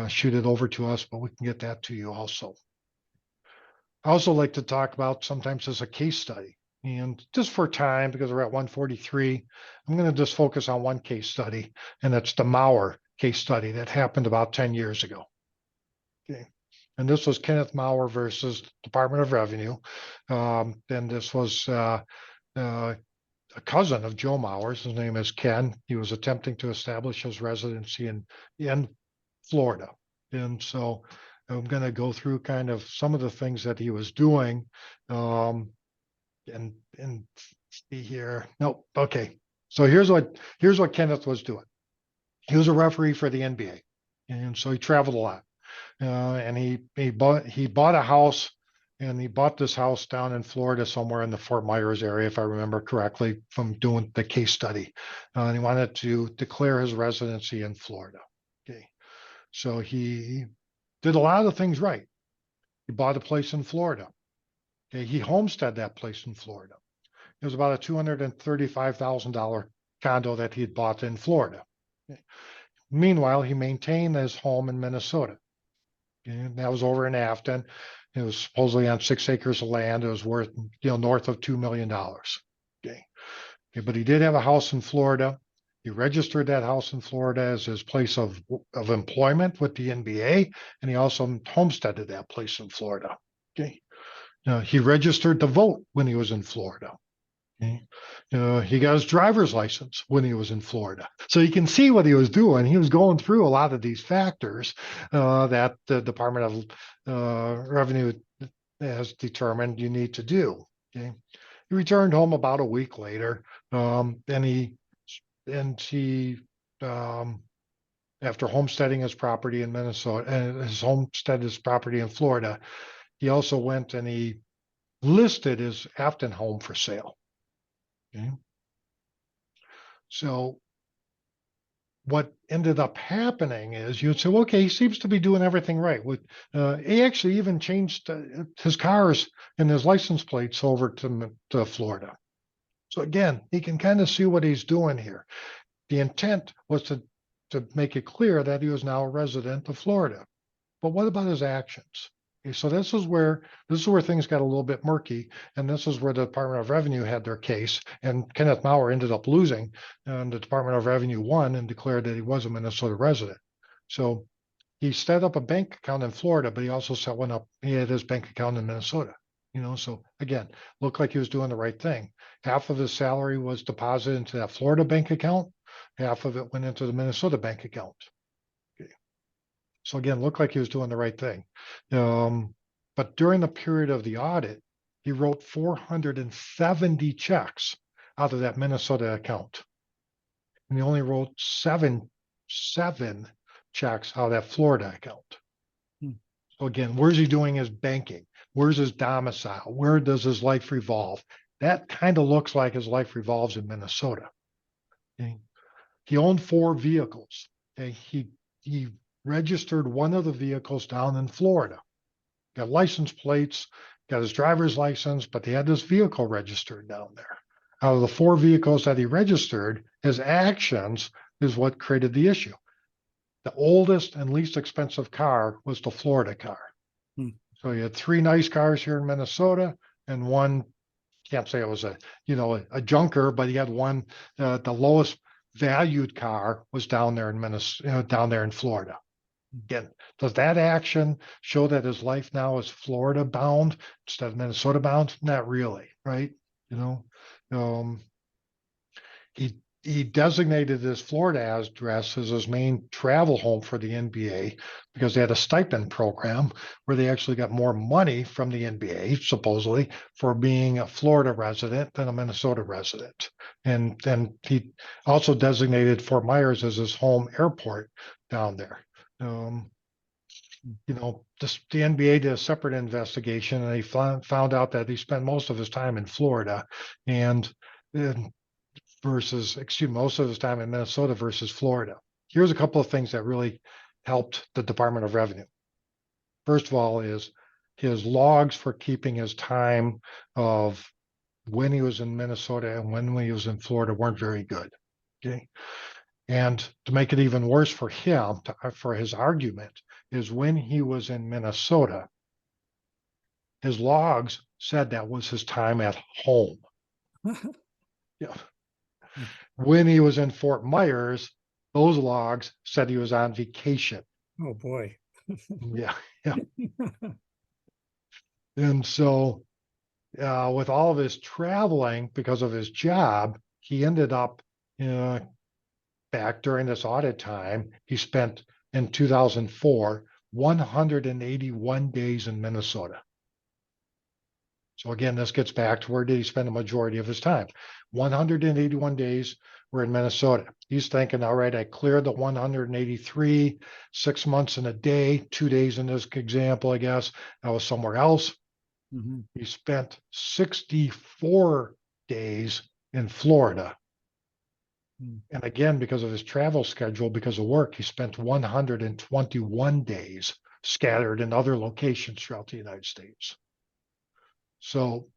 shoot it over to us, but we can get that to you also. I also like to talk about sometimes as a case study. And just for time, because we're at 1:43, I'm going to just focus on one case study, and that's the Mauer case study that happened about 10 years ago. Okay. And this was Kenneth Mauer versus Department of Revenue. And this was a cousin of Joe Mauer's. His name is Ken. He was attempting to establish his residency in Florida. And so I'm going to go through kind of some of the things that he was doing. And see here. Nope. Okay. So here's what Kenneth was doing. He was a referee for the NBA, and so he traveled a lot. And he bought a house, and he bought this house down in Florida, somewhere in the Fort Myers area, if I remember correctly, from doing the case study. And he wanted to declare his residency in Florida. Okay. So he did a lot of things right. He bought a place in Florida. Okay, he homesteaded that place in Florida. It was about a $235,000 condo that he had bought in Florida. Okay. Meanwhile, he maintained his home in Minnesota. Okay, and that was over in Afton. It was supposedly on 6 acres of land. It was worth, north of $2 million. Okay. Okay, but he did have a house in Florida. He registered that house in Florida as his place of employment with the NBA, and he also homesteaded that place in Florida. Okay. He registered to vote when he was in Florida. Okay. He got his driver's license when he was in Florida. So you can see what he was doing. He was going through a lot of these factors that the Department of Revenue has determined you need to do. Okay. He returned home about a week later. After homesteading his property in Minnesota and his property in Florida, he also went and he listed his Afton home for sale. Okay. So what ended up happening is you'd say, okay, he seems to be doing everything right. He actually even changed his cars and his license plates over to Florida. So again, he can kind of see what he's doing here. The intent was to make it clear that he was now a resident of Florida. But what about his actions? Okay, so this is where things got a little bit murky, and this is where the Department of Revenue had their case, and Kenneth Maurer ended up losing, and the Department of Revenue won and declared that he was a Minnesota resident. So he set up a bank account in Florida, but he also set one up. He had his bank account in Minnesota. So again, looked like he was doing the right thing. Half of his salary was deposited into that Florida bank account. Half of it went into the Minnesota bank account. Okay. So again, looked like he was doing the right thing. But during the period of the audit, he wrote 470 checks out of that Minnesota account. And he only wrote seven checks out of that Florida account. So again, where's he doing his banking? Where's his domicile? Where does his life revolve? That kind of looks like his life revolves in Minnesota. Okay. He owned 4 vehicles. Okay. He registered one of the vehicles down in Florida. Got license plates, got his driver's license, but he had this vehicle registered down there. Out of the 4 vehicles that he registered, his actions is what created the issue. The oldest and least expensive car was the Florida car. So he had 3 nice cars here in Minnesota and one, can't say it was a junker, but he had one, the lowest valued car was down there in Minnesota, down there in Florida. Again, does that action show that his life now is Florida bound instead of Minnesota bound? Not really, right? He designated his Florida address as his main travel home for the NBA because they had a stipend program where they actually got more money from the NBA, supposedly, for being a Florida resident than a Minnesota resident. And then he also designated Fort Myers as his home airport down there. The NBA did a separate investigation, and they found out that he spent most of his time in Florida most of his time in Minnesota versus Florida. Here's a couple of things that really helped the Department of Revenue. First of all is his logs for keeping his time of when he was in Minnesota and when he was in Florida weren't very good. Okay. And to make it even worse for him, for his argument, is when he was in Minnesota, his logs said that was his time at home. Yeah. When he was in Fort Myers, those logs said he was on vacation. Oh boy. Yeah. And so with all of his traveling because of his job, he ended up back during this audit time, he spent in 2004 181 days in Minnesota. So again, this gets back to where did he spend the majority of his time? 181 days were in Minnesota. He's thinking, all right, I cleared the 183, 6 months and a day, 2 days in this example, I guess. I was somewhere else. He spent 64 days in Florida. And again, because of his travel schedule, because of work, he spent 121 days scattered in other locations throughout the United States. So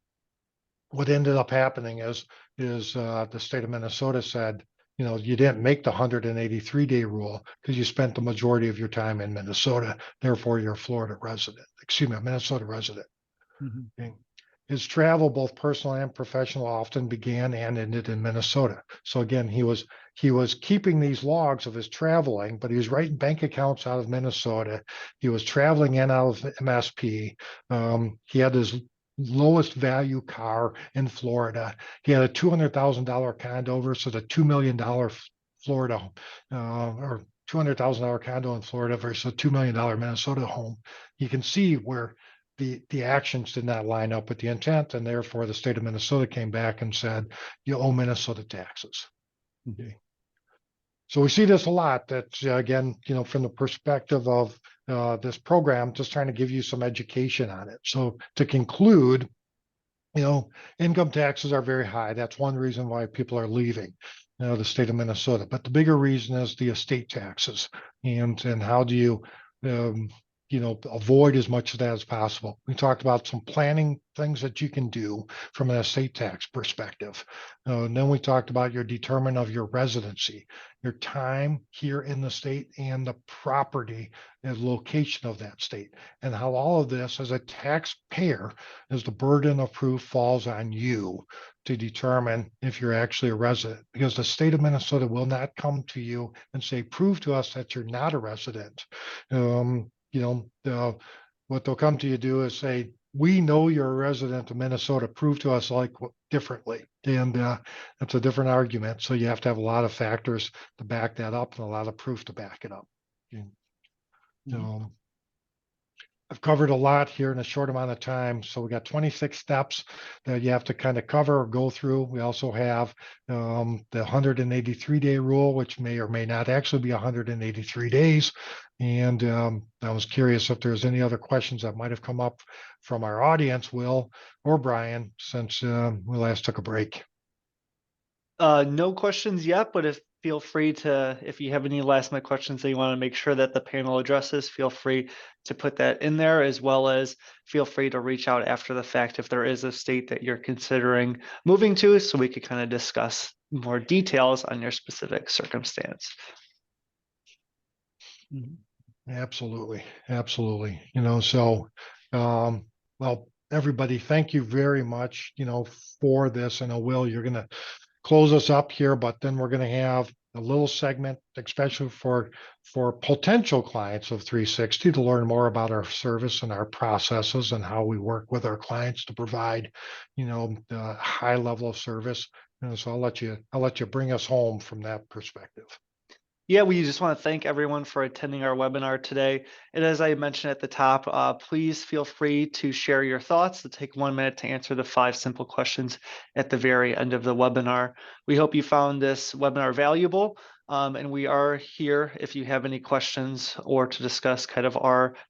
what ended up happening is the state of Minnesota said, you know, you didn't make the 183-day rule because you spent the majority of your time in Minnesota. Therefore, you're a Florida resident, excuse me, a Minnesota resident. Mhm. Okay. His travel, both personal and professional, often began and ended in Minnesota. So again, he was keeping these logs of his traveling, but he was writing bank accounts out of Minnesota. He was traveling in out of MSP. He had his lowest value car in Florida. He had a $200,000 condo versus a $2 million Florida or $200,000 condo in Florida versus a $2 million Minnesota home. You can see where the actions did not line up with the intent, and therefore the state of Minnesota came back and said, you owe Minnesota taxes. Okay. So we see this a lot. That's again, you know, from the perspective of this program, just trying to give you some education on it. So to conclude, you know, income taxes are very high. That's one reason why people are leaving, you know, the state of Minnesota. But the bigger reason is the estate taxes, and how do you you know, avoid as much of that as possible. We talked about some planning things that you can do from an estate tax perspective. And then we talked about your determinant of your residency, your time here in the state, and the property and location of that state, and how all of this as a taxpayer is the burden of proof falls on you to determine if you're actually a resident, because the state of Minnesota will not come to you and say, prove to us that you're not a resident. You know, what they'll come to you do is say, we know you're a resident of Minnesota, prove to us like differently. And that's a different argument. So you have to have a lot of factors to back that up and a lot of proof to back it up. So I've covered a lot here in a short amount of time. So we got 26 steps that you have to kind of cover or go through. We also have the 183-day rule, which may or may not actually be 183 days. And I was curious if there's any other questions that might have come up from our audience, Will or Brian, since we last took a break. No questions yet, but feel free to, if you have any last minute questions that you want to make sure that the panel addresses, feel free to put that in there, as well as feel free to reach out after the fact if there is a state that you're considering moving to, so we could kind of discuss more details on your specific circumstance. Absolutely. Absolutely. You know, so, well, everybody, thank you very much, you know, for this. I know, Will, you're going to close us up here, but then we're going to have a little segment, especially for potential clients of 360, to learn more about our service and our processes and how we work with our clients to provide, you know, the high level of service. And so I'll let you bring us home from that perspective. Yeah, we just want to thank everyone for attending our webinar today. And as I mentioned at the top, please feel free to share your thoughts. It'll take 1 minute to answer the 5 simple questions at the very end of the webinar. We hope you found this webinar valuable. And we are here if you have any questions or to discuss kind of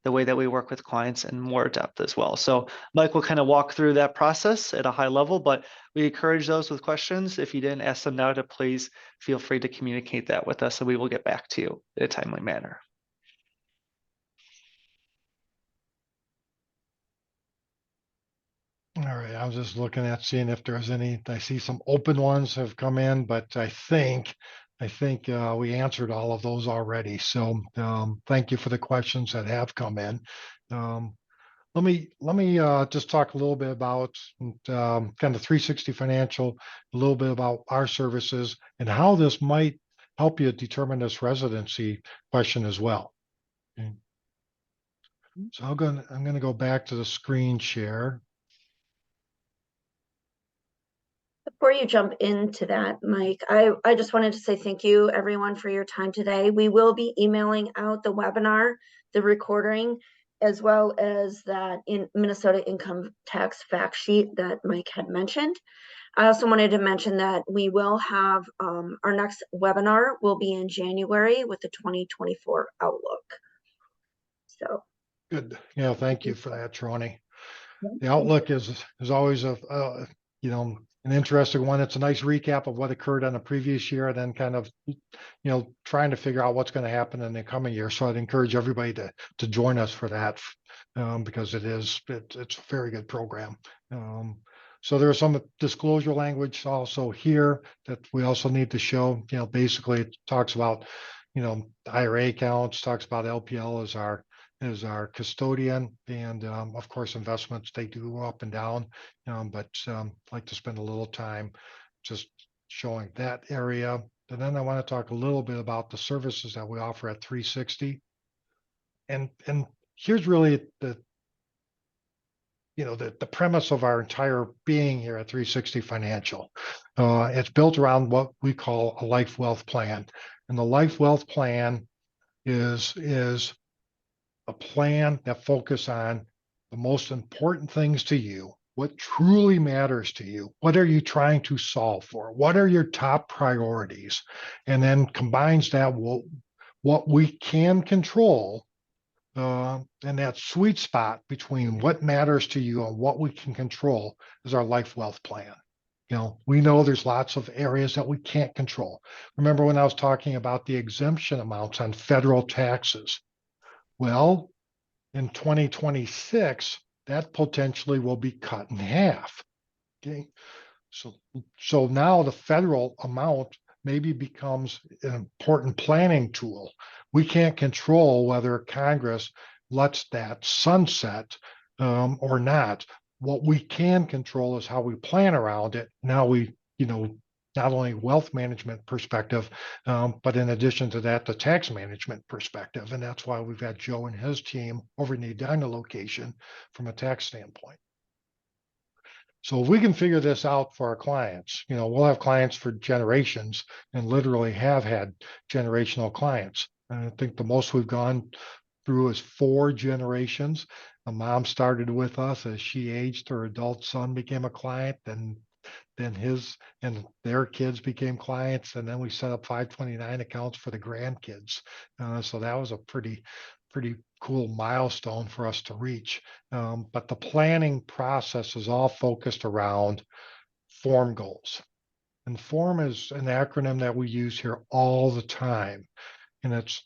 the way that we work with clients in more depth as well. So Mike will kind of walk through that process at a high level, but we encourage those with questions. If you didn't ask them now, to please feel free to communicate that with us, and we will get back to you in a timely manner. All right, I was just looking at seeing if there's any. I see some open ones have come in, but I think we answered all of those already. So thank you for the questions that have come in. Let me just talk a little bit about kind of 360 Financial, a little bit about our services and how this might help you determine this residency question as well. Okay. So I'm going to go back to the screen share. Before you jump into that, Mike, I just wanted to say thank you, everyone, for your time today. We will be emailing out the webinar, the recording, as well as that in Minnesota income tax fact sheet that Mike had mentioned. I also wanted to mention that we will have our next webinar will be in January with the 2024 outlook. So good. Yeah, thank you for that, Troni. The outlook is always a you know, an interesting one. It's a nice recap of what occurred on the previous year, and then kind of, trying to figure out what's going to happen in the coming year. So I'd encourage everybody to join us for that, because it's a very good program. So there's some disclosure language also here that we also need to show. Basically it talks about, IRA accounts, talks about LPL as our custodian, and of course investments, they do go up and down, but I'd like to spend a little time just showing that area. And then I want to talk a little bit about the services that we offer at 360. And here's really the premise of our entire being here at 360 Financial. It's built around what we call a life wealth plan. And the life wealth plan is a plan that focuses on the most important things to you, what truly matters to you, what are you trying to solve for, what are your top priorities, and then combines that with what we can control, and that sweet spot between what matters to you and what we can control is our life wealth plan. We know there's lots of areas that we can't control. Remember when I was talking about the exemption amounts on federal taxes? Well, in 2026, that potentially will be cut in half. Okay. So now the federal amount maybe becomes an important planning tool. We can't control whether Congress lets that sunset or not. What we can control is how we plan around it. Now we, not only wealth management perspective, but in addition to that, the tax management perspective. And that's why we've got Joe and his team over in the Edina location from a tax standpoint. So if we can figure this out for our clients, we'll have clients for generations and literally have had generational clients. And I think the most we've gone through is 4 generations. A mom started with us as she aged, her adult son became a client, then his and their kids became clients, and then we set up 529 accounts for the grandkids. So that was a pretty cool milestone for us to reach. But the planning process is all focused around FORM goals. And FORM is an acronym that we use here all the time. And it's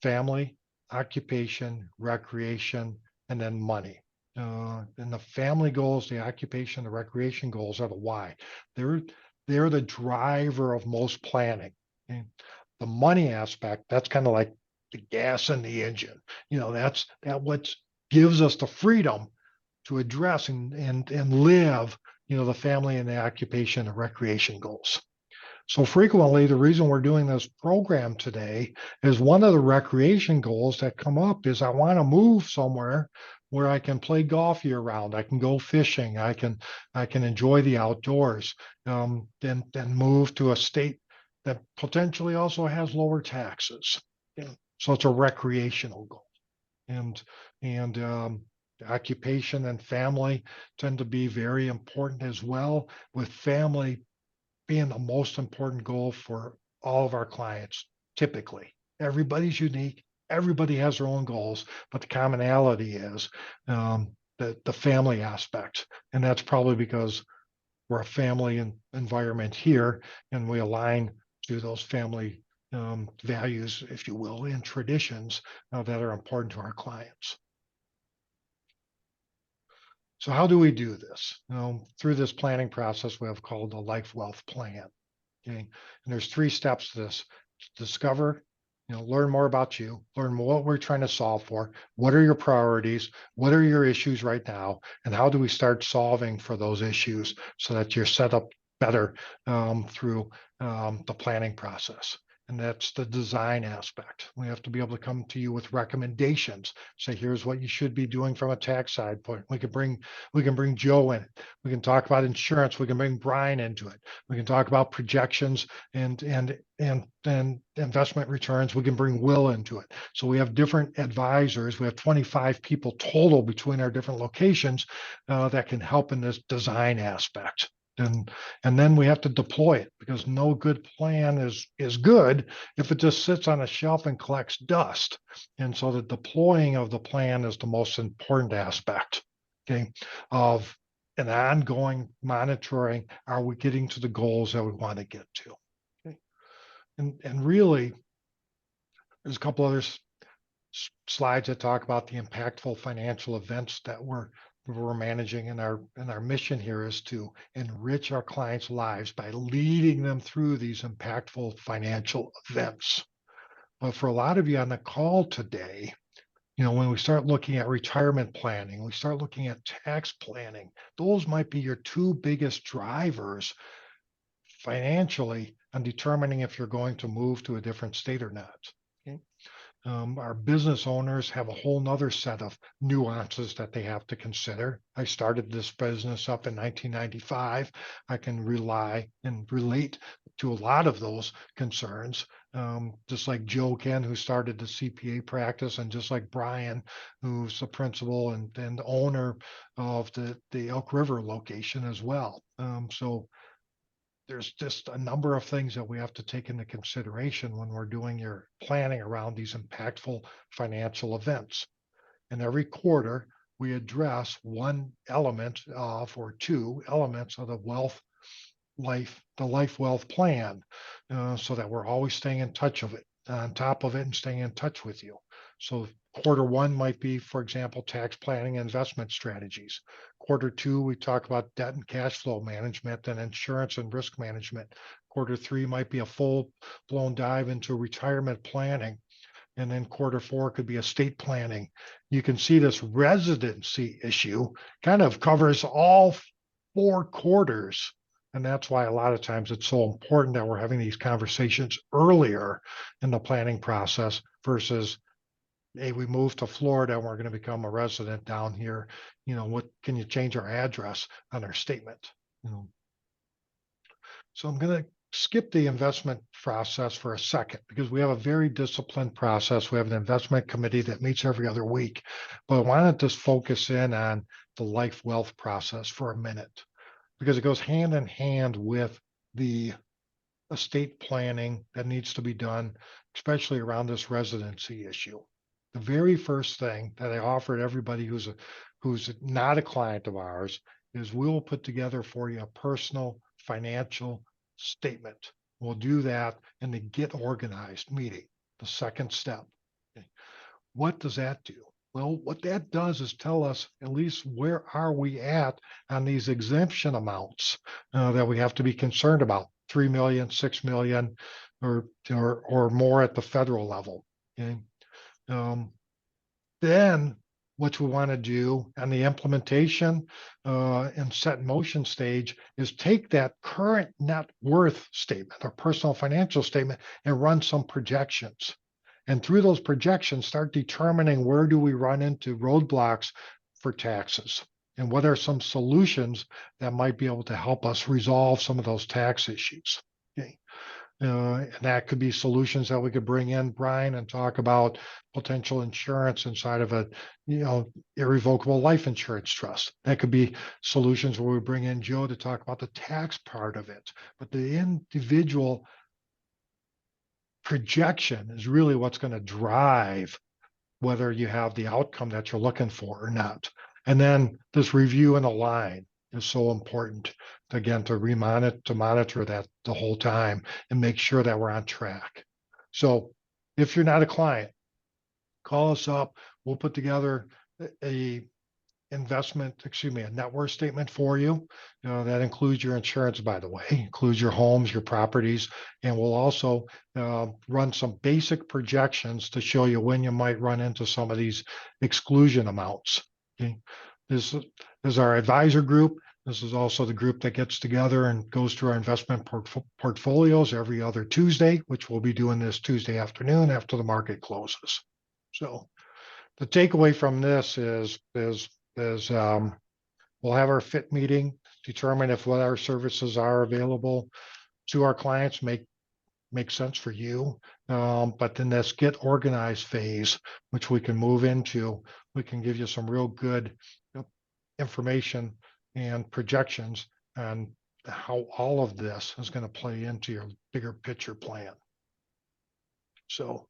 family, occupation, recreation, and then money. And the family goals, the occupation, the recreation goals are the why. They're the driver of most planning. Okay? The money aspect, that's kind of like the gas in the engine. That's what gives us the freedom to address and live, the family and the occupation and recreation goals. So frequently, the reason we're doing this program today is one of the recreation goals that come up is I want to move somewhere where I can play golf year round. I can go fishing. I can enjoy the outdoors. Then move to a state that potentially also has lower taxes. So it's a recreational goal, and occupation and family tend to be very important as well, with family being the most important goal for all of our clients. Typically, everybody's unique. Everybody has their own goals, but the commonality is the family aspect. And that's probably because we're a family environment here, and we align to those family values, if you will, and traditions that are important to our clients. So how do we do this? Through this planning process we have called a life wealth plan. Okay, and there's 3 steps to this: discover, learn more about you, learn what we're trying to solve for, what are your priorities, what are your issues right now, and how do we start solving for those issues so that you're set up better through the planning process. And that's the design aspect. We have to be able to come to you with recommendations. Say, here's what you should be doing from a tax side point. We can bring Joe in. We can talk about insurance. We can bring Brian into it. We can talk about projections and investment returns. We can bring Will into it. So we have different advisors. We have 25 people total between our different locations that can help in this design aspect. And then we have to deploy it, because no good plan is good if it just sits on a shelf and collects dust. And so the deploying of the plan is the most important aspect, okay, of an ongoing monitoring. Are we getting to the goals that we want to get to? Okay. And really, there's a couple other slides that talk about the impactful financial events that we're managing, and our mission here is to enrich our clients' lives by leading them through these impactful financial events. But for a lot of you on the call today, when we start looking at retirement planning, we start looking at tax planning, those might be your two biggest drivers financially on determining if you're going to move to a different state or not. Okay. Our business owners have a whole nother set of nuances that they have to consider. I started this business up in 1995. I can rely and relate to a lot of those concerns, just like Joe Ken, who started the CPA practice, and just like Brian, who's the principal and owner of the Elk River location as well. So there's just a number of things that we have to take into consideration when we're doing your planning around these impactful financial events. And every quarter, we address one element of, or two elements of the life wealth plan, so that we're always staying in touch of it, on top of it, and staying in touch with you. So quarter one might be, for example, tax planning and investment strategies. Quarter two, we talk about debt and cash flow management and insurance and risk management. Quarter three might be a full-blown dive into retirement planning. And then quarter four could be estate planning. You can see this residency issue kind of covers all 4 quarters. And that's why a lot of times it's so important that we're having these conversations earlier in the planning process versus, hey, we moved to Florida and we're going to become a resident down here. What can you change our address on our statement? So I'm going to skip the investment process for a second, because we have a very disciplined process. We have an investment committee that meets every other week, but I want to just focus in on the life wealth process for a minute, because it goes hand in hand with the estate planning that needs to be done, especially around this residency issue. The very first thing that I offered everybody who's not a client of ours is we'll put together for you a personal financial statement. We'll do that in the Get Organized meeting, the second step. Okay. What does that do? Well, what that does is tell us at least where are we at on these exemption amounts that we have to be concerned about, 3 million, 6 million, or more at the federal level. Okay. Then what we want to do on the implementation and set in motion stage is take that current net worth statement or personal financial statement and run some projections. And through those projections, start determining where do we run into roadblocks for taxes, and what are some solutions that might be able to help us resolve some of those tax issues. Okay. And that could be solutions that we could bring in, Brian, and talk about potential insurance inside of a, irrevocable life insurance trust. That could be solutions where we bring in Joe to talk about the tax part of it. But the individual projection is really what's going to drive whether you have the outcome that you're looking for or not. And then this review and align is so important, again, to monitor that the whole time and make sure that we're on track. So if you're not a client, call us up. We'll put together a net worth statement for you. That includes your insurance, by the way, includes your homes, your properties, and we'll also run some basic projections to show you when you might run into some of these exclusion amounts. Okay. This is our advisor group. This is also the group that gets together and goes through our investment portfolios every other Tuesday, which we'll be doing this Tuesday afternoon after the market closes. So the takeaway from this is we'll have our fit meeting, determine if what our services are available to our clients make sense for you. But then this Get Organized phase, which we can move into, we can give you some real good information and projections on how all of this is going to play into your bigger picture plan. So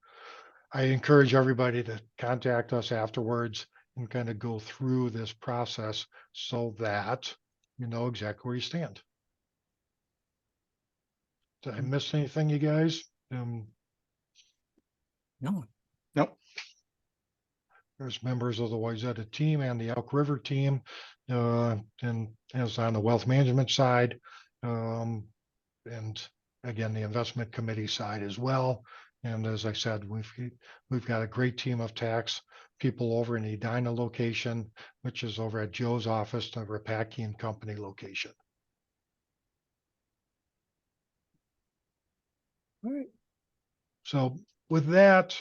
I encourage everybody to contact us afterwards and kind of go through this process so that you know exactly where you stand. Did I Mm. miss anything, you guys? No, Nope. There's members of the Wayzata team and the Elk River team, and as on the wealth management side, and again, the investment committee side as well. And as I said, we've got a great team of tax people over in the Edina location, which is over at Joe's office, the Rapacki and Company location. all right. So with that,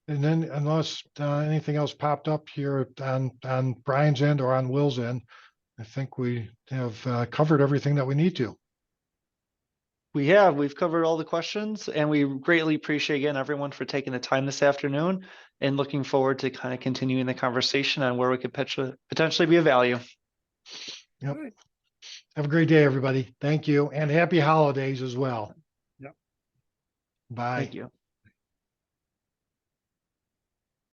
and then unless anything else popped up here on Brian's end or on Will's end, I think we have covered everything that we need to. We've covered all the questions, and we greatly appreciate again everyone for taking the time this afternoon and looking forward to kind of continuing the conversation on where we could potentially be of value. Yep. All right. Have a great day, everybody. Thank you, and happy holidays as well. Yep. Bye. Thank you.